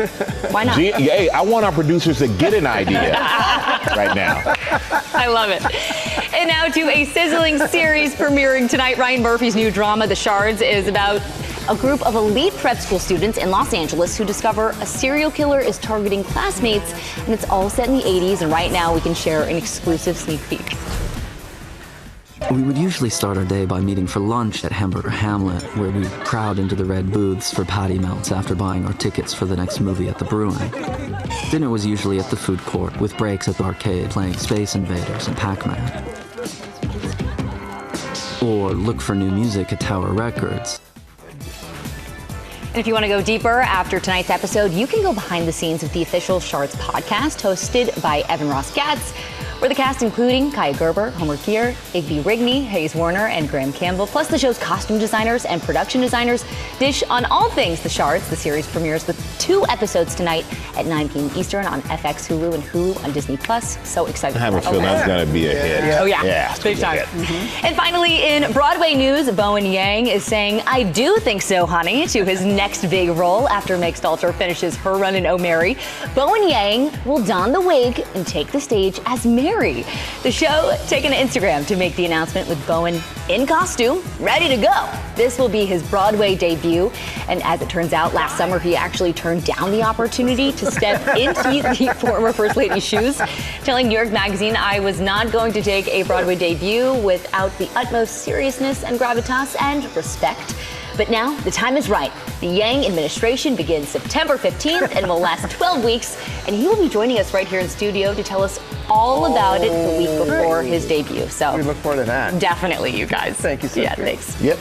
Why not? Hey, I want our producers to get an idea right now. I love it. And now to a sizzling series premiering tonight. Ryan Murphy's new drama, The Shards, is about a group of elite prep school students in Los Angeles who discover a serial killer is targeting classmates, and it's all set in the 80s, and right now we can share an exclusive sneak peek. We would usually start our day by meeting for lunch at Hamburger Hamlet, where we'd crowd into the red booths for patty melts after buying our tickets for the next movie at the Brewing. Dinner was usually at the food court, with breaks at the arcade playing Space Invaders and Pac-Man. or look for new music at Tower Records. And if you want to go deeper after tonight's episode, you can go behind the scenes of the official Shards podcast hosted by Evan Ross Gatz, where the cast, including Kaya Gerber, Homer Keir, Igby Rigney, Hayes Warner, and Graham Campbell, plus the show's costume designers and production designers, dish on all things The Shards. The series premieres with 2 episodes tonight at 9 p.m. Eastern on FX, Hulu, and Hulu on Disney+. So excited. I have a feeling that's going to be a hit. Oh, yeah. Big time. And finally, in Broadway news, Bowen Yang is saying, "I do think so, honey," to his next big role after Meg Stalter finishes her run in Oh Mary. Bowen Yang will don the wig and take the stage as Mary. The show taken to Instagram to make the announcement with Bowen in costume, ready to go. This will be his Broadway debut, and as it turns out, last summer he actually turned down the opportunity to step into the former First Lady's shoes, telling New York Magazine, "I was not going to take a Broadway debut without the utmost seriousness and gravitas and respect." But now the time is right. The Yang administration begins September 15th and will last 12 weeks. And he will be joining us right here in studio to tell us all about it the week before his debut. So we look forward to that. Definitely, you guys. Thank you so much. Yeah, thanks. Yep.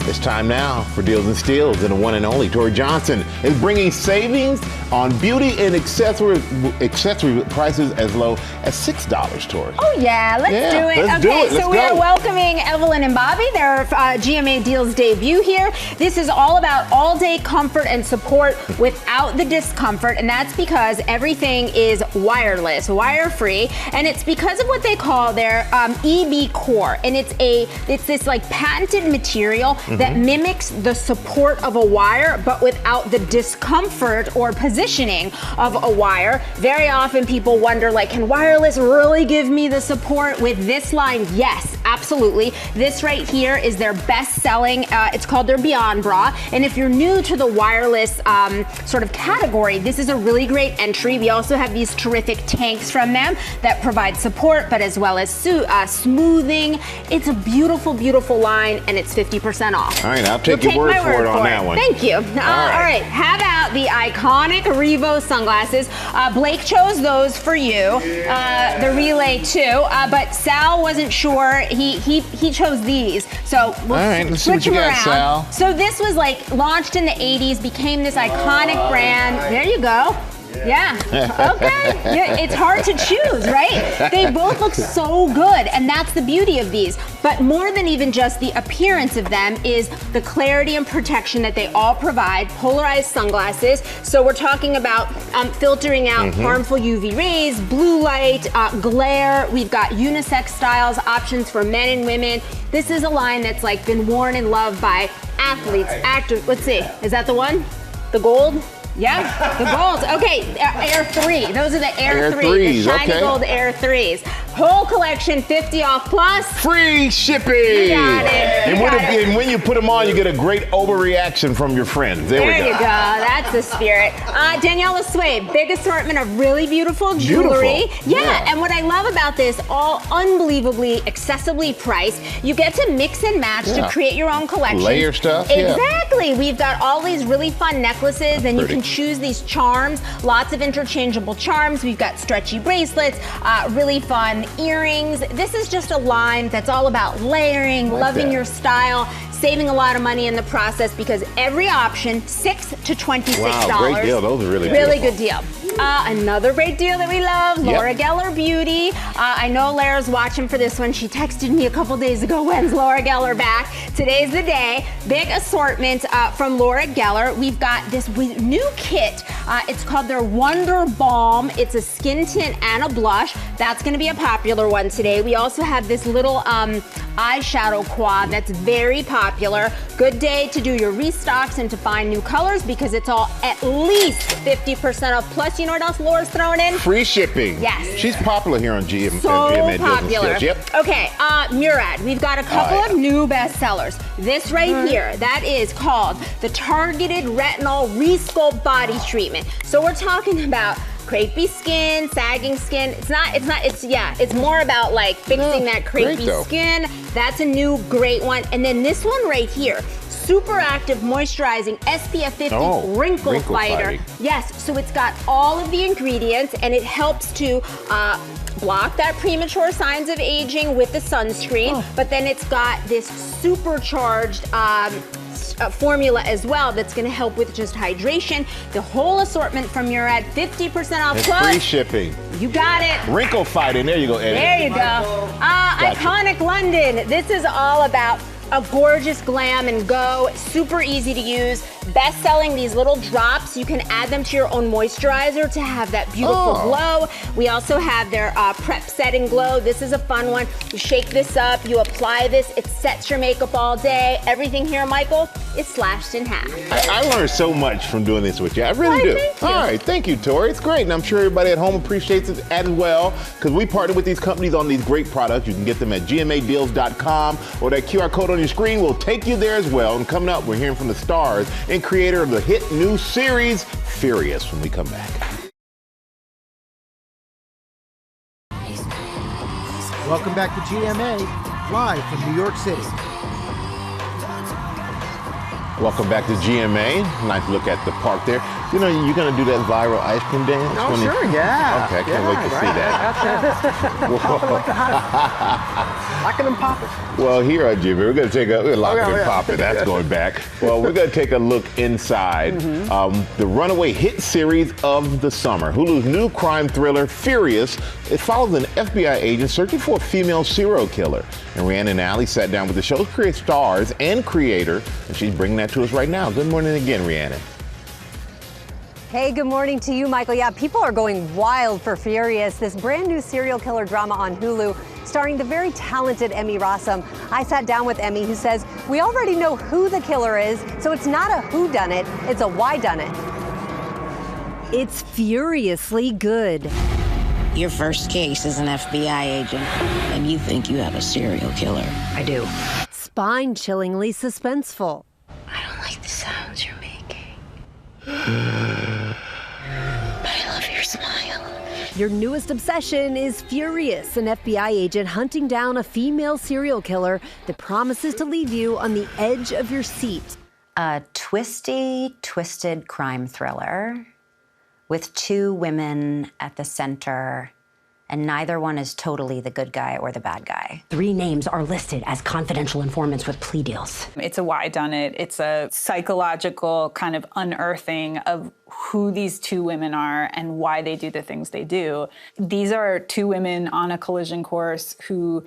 It's time now for Deals and Steals, and the one and only Tori Johnson is bringing savings on beauty and accessory prices as low as $6, Tori. Oh yeah, let's do it. Let's do it. So we are welcoming Evelyn and Bobby, their GMA Deals debut here. This is all about all-day comfort and support without the discomfort, and that's because everything is wireless, wire-free, and it's because of what they call their EB Core, and it's this like patented material that mimics the support of a wire, but without the discomfort or positioning of a wire. Very often people wonder, like, can wireless really give me the support? With this line, yes, absolutely. This right here is their best-selling, it's called their Beyond Bra, and if you're new to the wireless sort of category, this is a really great entry. We also have these terrific tanks from them that provide support, but as well as smoothing. It's a beautiful, beautiful line, and it's 50% off. All right, I'll take your word for it on that one. Thank you. All right, how about the iconic Revo sunglasses? Blake chose those for you, the Relay 2, but Sal wasn't sure. He chose these, so we'll let's see what switch you them got, around. Sal. So this was like launched in the 80s, became this iconic brand. There you go. Yeah. Okay. Yeah, it's hard to choose, right? They both look so good, and that's the beauty of these. But more than even just the appearance of them is the clarity and protection that they all provide. Polarized sunglasses. So we're talking about filtering out harmful UV rays, blue light, glare. We've got unisex styles, options for men and women. This is a line that's like been worn and loved by athletes, actors. Let's see. Is that the one? The gold? Yeah, the golds. Okay, Air 3. Those are the Air 3, the shiny gold Air 3s. Whole collection, 50 off plus. Free shipping. You got it. And when you put them on, you get a great overreaction from your friends. There we go. There you go. That's the spirit. Daniela Suede, big assortment of really beautiful jewelry. Yeah, and what I love about this, all unbelievably accessibly priced. You get to mix and match to create your own collection. Layer stuff. Exactly. We've got all these really fun necklaces, and you can choose these charms. Lots of interchangeable charms. We've got stretchy bracelets, really fun earrings. This is just a line that's all about layering, loving your style, saving a lot of money in the process, because every option, $6 to $26. Wow, great deal. Those are really good deal. Another great deal that we love, Laura Geller Beauty. I know Lara's watching for this one. She texted me a couple days ago, when's Laura Geller back? Today's the day. Big assortment from Laura Geller. We've got this new kit. It's called their Wonder Balm. It's a skin tint and a blush. That's going to be a popular one today. We also have this little eyeshadow quad that's very popular. Good day to do your restocks and to find new colors, because it's all at least 50% off. Plus, you know what else Laura's throwing in? Free shipping. Yes. She's popular here on GMA. So popular. Yep. Okay, Murad, we've got a couple of new bestsellers. This right here, that is called the Targeted Retinol Resculpt Body Treatment. So we're talking about crepey skin, sagging skin. It's more about like fixing that crepey skin. That's a new great one. And then this one right here, super active, moisturizing, SPF 50 wrinkle fighter. fighting. Yes, so it's got all of the ingredients, and it helps to block that premature signs of aging with the sunscreen, but then it's got this supercharged formula as well that's going to help with just hydration. The whole assortment from Murad, 50% off It's plus. free shipping. You got it. Wrinkle fighting. There you go, Eddie. There you go. Gotcha. Iconic London. This is all about a gorgeous glam and go, super easy to use. Best selling, these little drops. You can add them to your own moisturizer to have that beautiful glow. We also have their prep setting glow. This is a fun one. You shake this up, you apply this, it sets your makeup all day. Everything here, Michael, is slashed in half. I learned so much from doing this with you. I really do. Thank you. All right, thank you, Tori. It's great, and I'm sure everybody at home appreciates it as well, because we partner with these companies on these great products. You can get them at gmadeals.com, or that QR code on your screen will take you there as well. And coming up, we're hearing from the stars and creator of the hit new series, Furious, when we come back. Welcome back to GMA, live from New York City. Welcome back to GMA. Nice look at the park there. You know, you're going to do that viral ice cream dance? Oh, sure, yeah. Okay, I can't wait to see that. Locking and popping. Well, here at Jimmy, we're going to take a lock and pop it. That's going back. Well, we're going to take a look inside the runaway hit series of the summer. Hulu's new crime thriller, Furious. It follows an FBI agent searching for a female serial killer. And Rhiannon and Allie sat down with the show's stars and creator, and she's bringing that to us right now. Good morning again, Rhiannon. Hey, good morning to you, Michael. Yeah, people are going wild for Furious, this brand new serial killer drama on Hulu, starring the very talented Emmy Rossum. I sat down with Emmy, who says, we already know who the killer is, so it's not a whodunit, it's a whydunit. It's furiously good. Your first case is an FBI agent, and you think you have a serial killer. I do. Spine-chillingly suspenseful. I don't like the sounds you're making. But I love your smile. Your newest obsession is Furious, an FBI agent hunting down a female serial killer that promises to leave you on the edge of your seat. A twisted crime thriller with two women at the center, and neither one is totally the good guy or the bad guy. 3 names are listed as confidential informants with plea deals. It's a whodunit. It's a psychological kind of unearthing of who these two women are and why they do the things they do. These are two women on a collision course who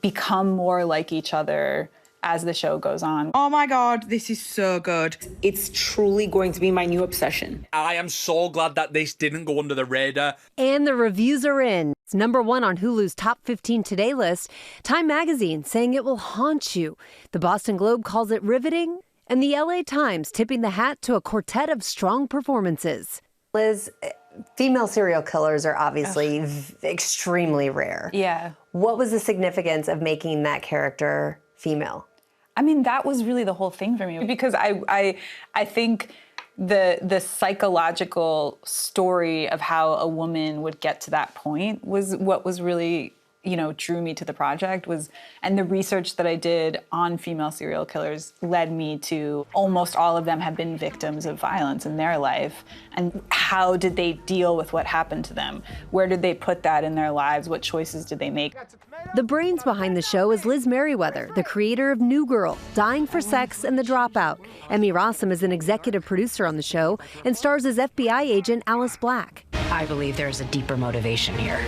become more like each other as the show goes on. Oh my God, this is so good. It's truly going to be my new obsession. I am so glad that this didn't go under the radar. And the reviews are in. It's #1 on Hulu's Top 15 Today list. Time magazine saying it will haunt you. The Boston Globe calls it riveting. And the LA Times tipping the hat to a quartet of strong performances. Liz, female serial killers are obviously extremely rare. Yeah. What was the significance of making that character female? I mean, that was really the whole thing for me, because I think the psychological story of how a woman would get to that point was what was really, drew me to the project and the research that I did on female serial killers led me to almost all of them have been victims of violence in their life. And how did they deal with what happened to them? Where did they put that in their lives? What choices did they make? The brains behind the show is Liz Merriweather, the creator of New Girl, Dying for Sex, and The Dropout. Emmy Rossum is an executive producer on the show and stars as FBI agent Alice Black. I believe there's a deeper motivation here.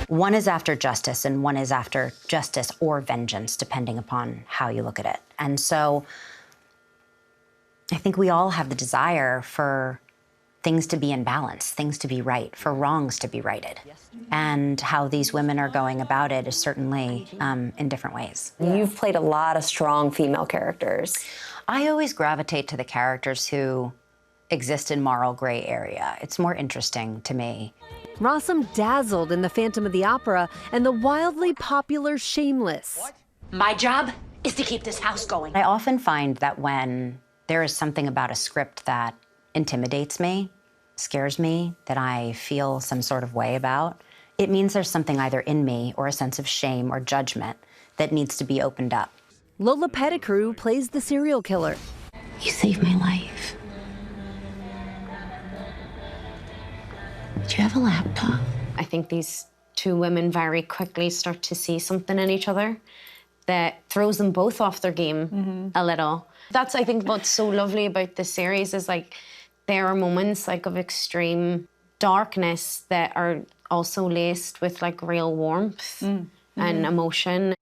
One is after justice, and one is after justice or vengeance, depending upon how you look at it. And so I think we all have the desire for things to be in balance, things to be right, for wrongs to be righted. And how these women are going about it is certainly in different ways. You've played a lot of strong female characters. I always gravitate to the characters who exist in moral gray area. It's more interesting to me. Rossum dazzled in The Phantom of the Opera and the wildly popular Shameless. My job is to keep this house going. I often find that when there is something about a script that intimidates me, scares me, that I feel some sort of way about, it means there's something either in me or a sense of shame or judgment that needs to be opened up. Lola Pettigrew plays the serial killer. You saved my life. Do you have a laptop? I think these two women very quickly start to see something in each other that throws them both off their game a little. That's, I think, what's so lovely about this series is like there are moments like of extreme darkness that are also laced with like real warmth and emotion.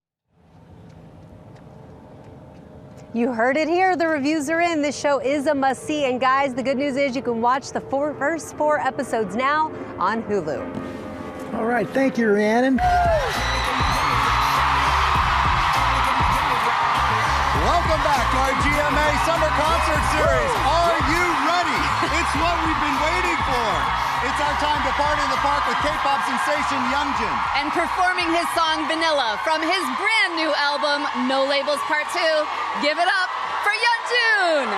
You heard it here. The reviews are in. This show is a must-see. And guys, the good news is you can watch the first 4 episodes now on Hulu. All right, thank you, Rhiannon. Welcome back to our GMA Summer Concert Series. Are you ready? It's what we've been waiting for. It's our time to party in the park with K-pop sensation Yeonjun. And performing his song Vanilla from his brand new album, No Labels Part 2. Give it up for Yeonjun!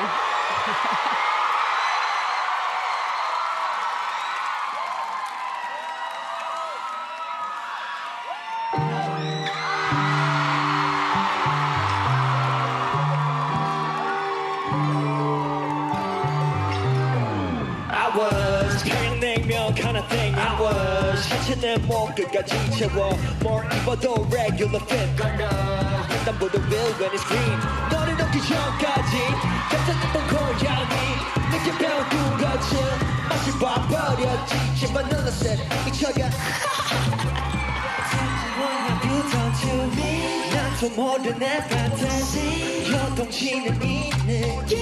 Kind of thing I was 하찮은 목끝까지 채워 뭘 입어도 regular fit 땀보다 real when it's green 너를 넣기 전까지 감탄했던 고양이 내게 배워둔 것은 맛을 봐버렸지 제발 너는 셋 미쳐가 What have you done to me 난또 모든 내 fantasy 요동치는 이 느낌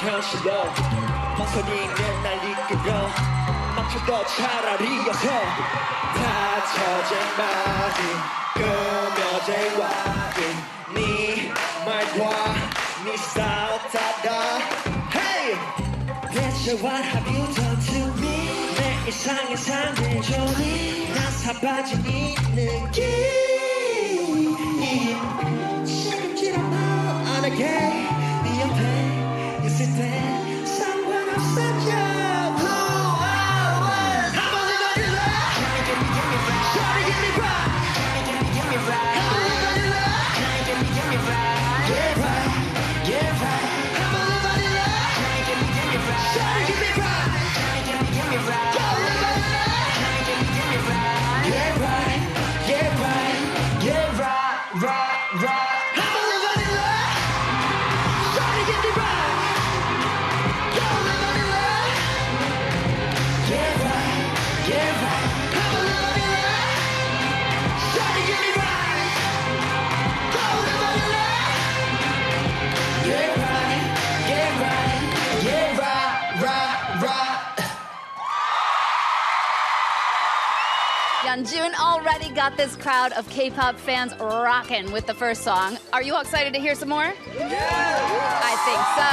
현실로 망설이는 날 이끌어 망쳐도 차라리 어서 다 터진 말이 꾸며져 와인 네 말과 네 싸웠다가 Hey! 대체 what have you done to me 내 이상의 상대죠 난 사라진 이 느낌 책임질 안 하게 네 옆에 있을 때 상관없었죠 Who I was I'm only gonna love Try to get me right I'm only gonna love Try to get me right Yeah right, yeah right I'm only gonna love Try to get me right I'm only gonna love Try to get me right Yeah right, yeah right, yeah right I'm only gonna love Try to get me right Yeonjun already got this crowd of K-pop fans rocking with the first song. Are you all excited to hear some more? Yeah. I think so.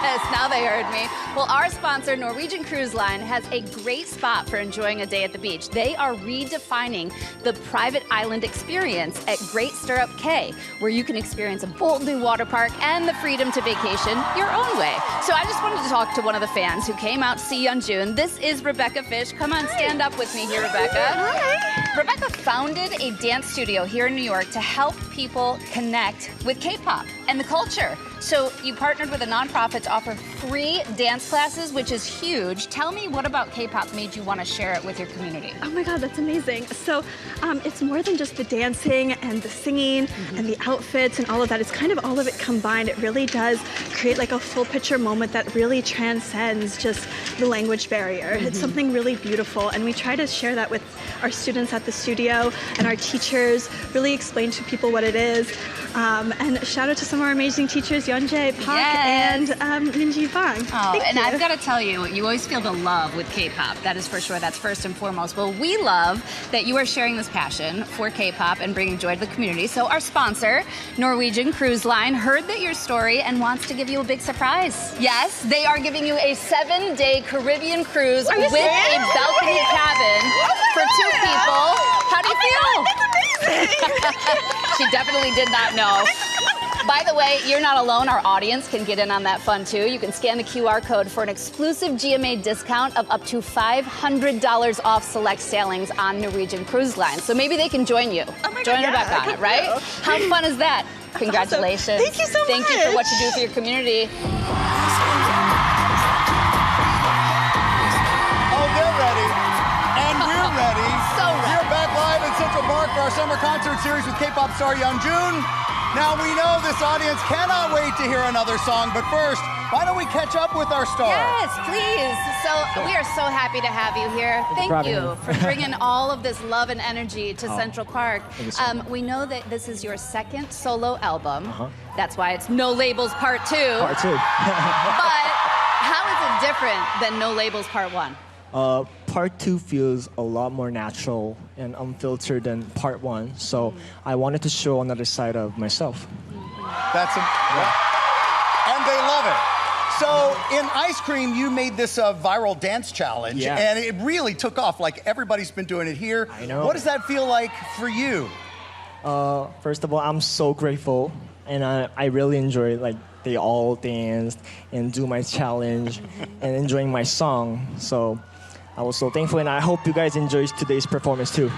Yes, now they heard me. Well, our sponsor, Norwegian Cruise Line, has a great spot for enjoying a day at the beach. They are redefining the private island experience at Great Stirrup Cay, where you can experience a bold new water park and the freedom to vacation your own way. So I just wanted to talk to one of the fans who came out to see Yeonjun. This is Rebecca Fish. Come on, stand up with me here, Rebecca. Hi. Rebecca founded a dance studio here in New York to help people connect with K-pop and the culture. So you partnered with a nonprofit to offer free dance classes, which is huge. Tell me what about K-pop made you want to share it with your community? Oh my God, that's amazing. So it's more than just the dancing and the singing and the outfits and all of that. It's kind of all of it combined. It really does create like a full picture moment that really transcends just the language barrier. It's something really beautiful, and we try to share that with our students at the studio and our teachers, really explain to people what it is. And shout out to some of our amazing teachers, Yeonjun, Park, Yes. and Minji Bang. Oh, Thank and you. I've got to tell you, you always feel the love with K-pop. That is for sure. That's first and foremost. Well, we love that you are sharing this passion for K-pop and bringing joy to the community. So our sponsor, Norwegian Cruise Line, heard that your story and wants to give you a big surprise. Yes, they are giving you a 7-day Caribbean cruise with a balcony cabin for 2 people. How do you feel? She definitely did not know. By the way, you're not alone. Our audience can get in on that fun too. You can scan the QR code for an exclusive GMA discount of up to $500 off select sailings on Norwegian Cruise Line. So maybe they can join you. Join Rebecca on it, right? How fun is that? Congratulations. Thank you so much. Thank you for what you do for your community. Oh, they're ready. And we're ready. So ready. We're back live in Central Park for our summer concert series with K-pop star Yeonjun. Now, we know this audience cannot wait to hear another song, but first, why don't we catch up with our star? Yes, please. So we are so happy to have you here. Thank you for bringing all of this love and energy to Central Park. We know that this is your 2nd solo album. That's why it's No Labels Part 2. Part 2. But how is it different than No Labels Part 1? Part 2 feels a lot more natural and unfiltered than Part 1, so I wanted to show another side of myself. That's and they love it. So in Ice Cream, you made this viral dance challenge, and it really took off. Like, everybody's been doing it here. I know. What does that feel like for you? First of all, I'm so grateful, and I really enjoyed, like, they all danced and do my challenge and enjoying my song. So I was so thankful, and I hope you guys enjoyed today's performance too.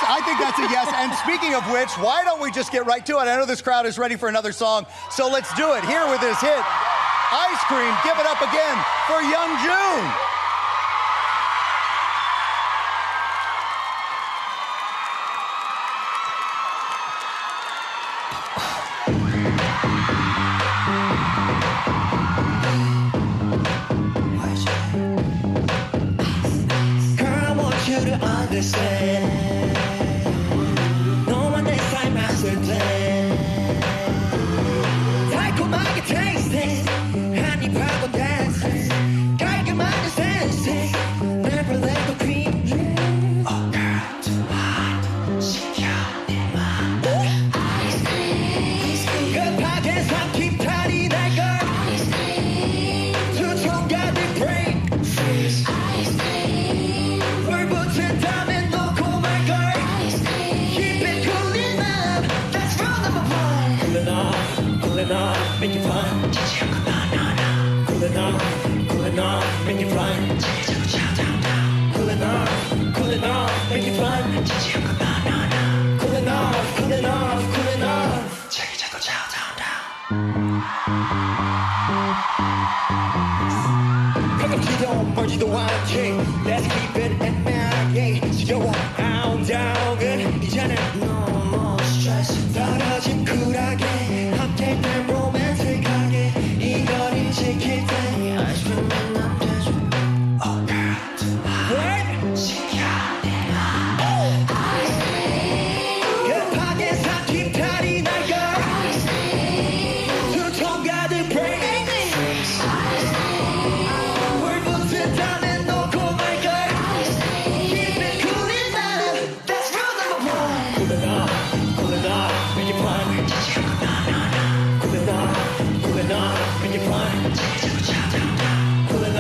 I think that's a yes. And speaking of which, why don't we just get right to it? I know this crowd is ready for another song, so let's do it. Here with his hit, Ice Cream. Give it up again for Yeonjun. Girl, I want you to understand. No one next time I said that. 달콤하게 taste it. 한입하고 dance it. 깔끔하게 sense it. Never let go cream. Oh girl, too hot. 시켜 내 맘. Ice cream. 급하게 삼킨 탈이 날 걸. Ice cream. 두통 가득 break. Freeze. Ice cream. 물 붙은 다음에 놓고 말 걸. Ice cream. Keep it cool in love. That's rule number 1. Coolin' off, make it fun. 지지하고 나나나. Coolin' off, make it fun. 지지하고 차다다. Coolin' off, make it fun. 지지하고 나나나. Coolin' off. 지지하고 차다다. 가깝지도 멀지도 않지. Let's keep it 애매하게. 지겨워 아웅다웅은 이제는 no more stress. 떨어진 쿨하게 함께 난 로맨틱하게 이 거리 지킬 때 Ice cream and I'm desperate. Oh girl, too hot. 시켜 내 맘. Ice cream. 급하게 삼킨 탈이 날 걸. Ice cream. 두통 가득 break. Freeze. Ice cream. 물 붙은 다음에 놓고 말 걸. Ice cream. Keep it cool in love. That's rule number 1. Coolin' off, make it fun. 지지하고 나나나. Coolin' off, make it fun. 지지하고 차다다. Coolin'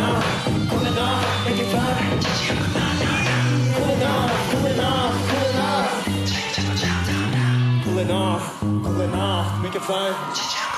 off, make it fun. 지지하고 나나나. Coolin' off. 지지하고 차다다. Coolin' off, make it fun. 지지하고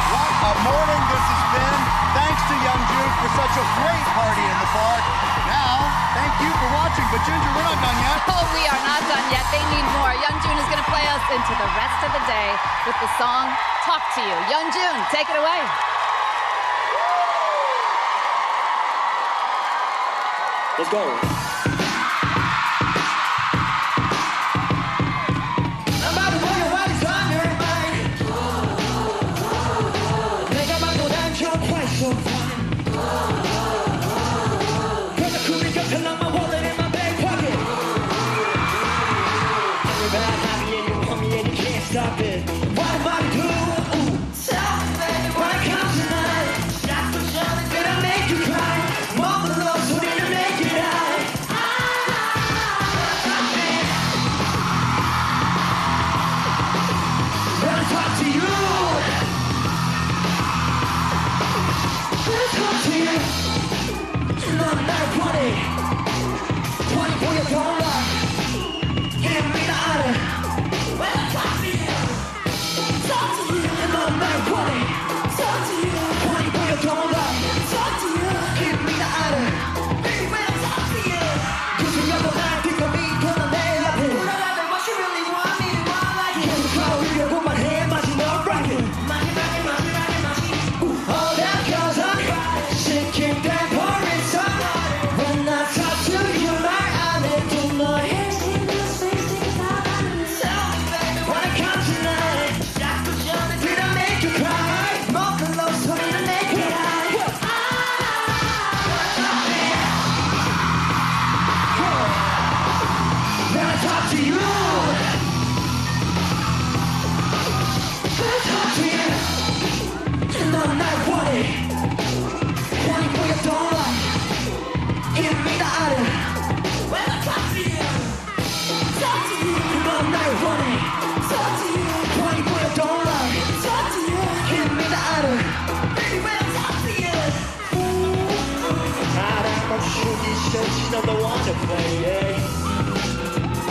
What a morning this has been. Thanks to Yeonjun for such a great party in the park. Now, thank you for watching. But Ginger, we're not done yet. Oh, we are not done yet. They need more. Yeonjun is going to play us into the rest of the day with the song Talk to You. Yeonjun, take it away. Let's go. Stop it. What am I do? Tell me, baby, when I come tonight, that's for sure that's gonna make you cry. Mama loves so didn't make it out. When I talk to you, when I talk to you, not night 20 for your don't lie. Give me the honor. When I talk to you. Talk to you, and I'm not running. Talk to you, 20 for your don't lie. Talk to you, give me the honor. Baby, when I talk to you, cause you never lie, think of me, gonna lay up here. When I love it, what you really want me to want like it. Can't you call me, with my hand, my she's not rocking. All that cause I'm shaking that pouring sun. When I talk to you, my eyes don't know it. She's not the one to play, yeah.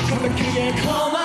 Come back again, come on.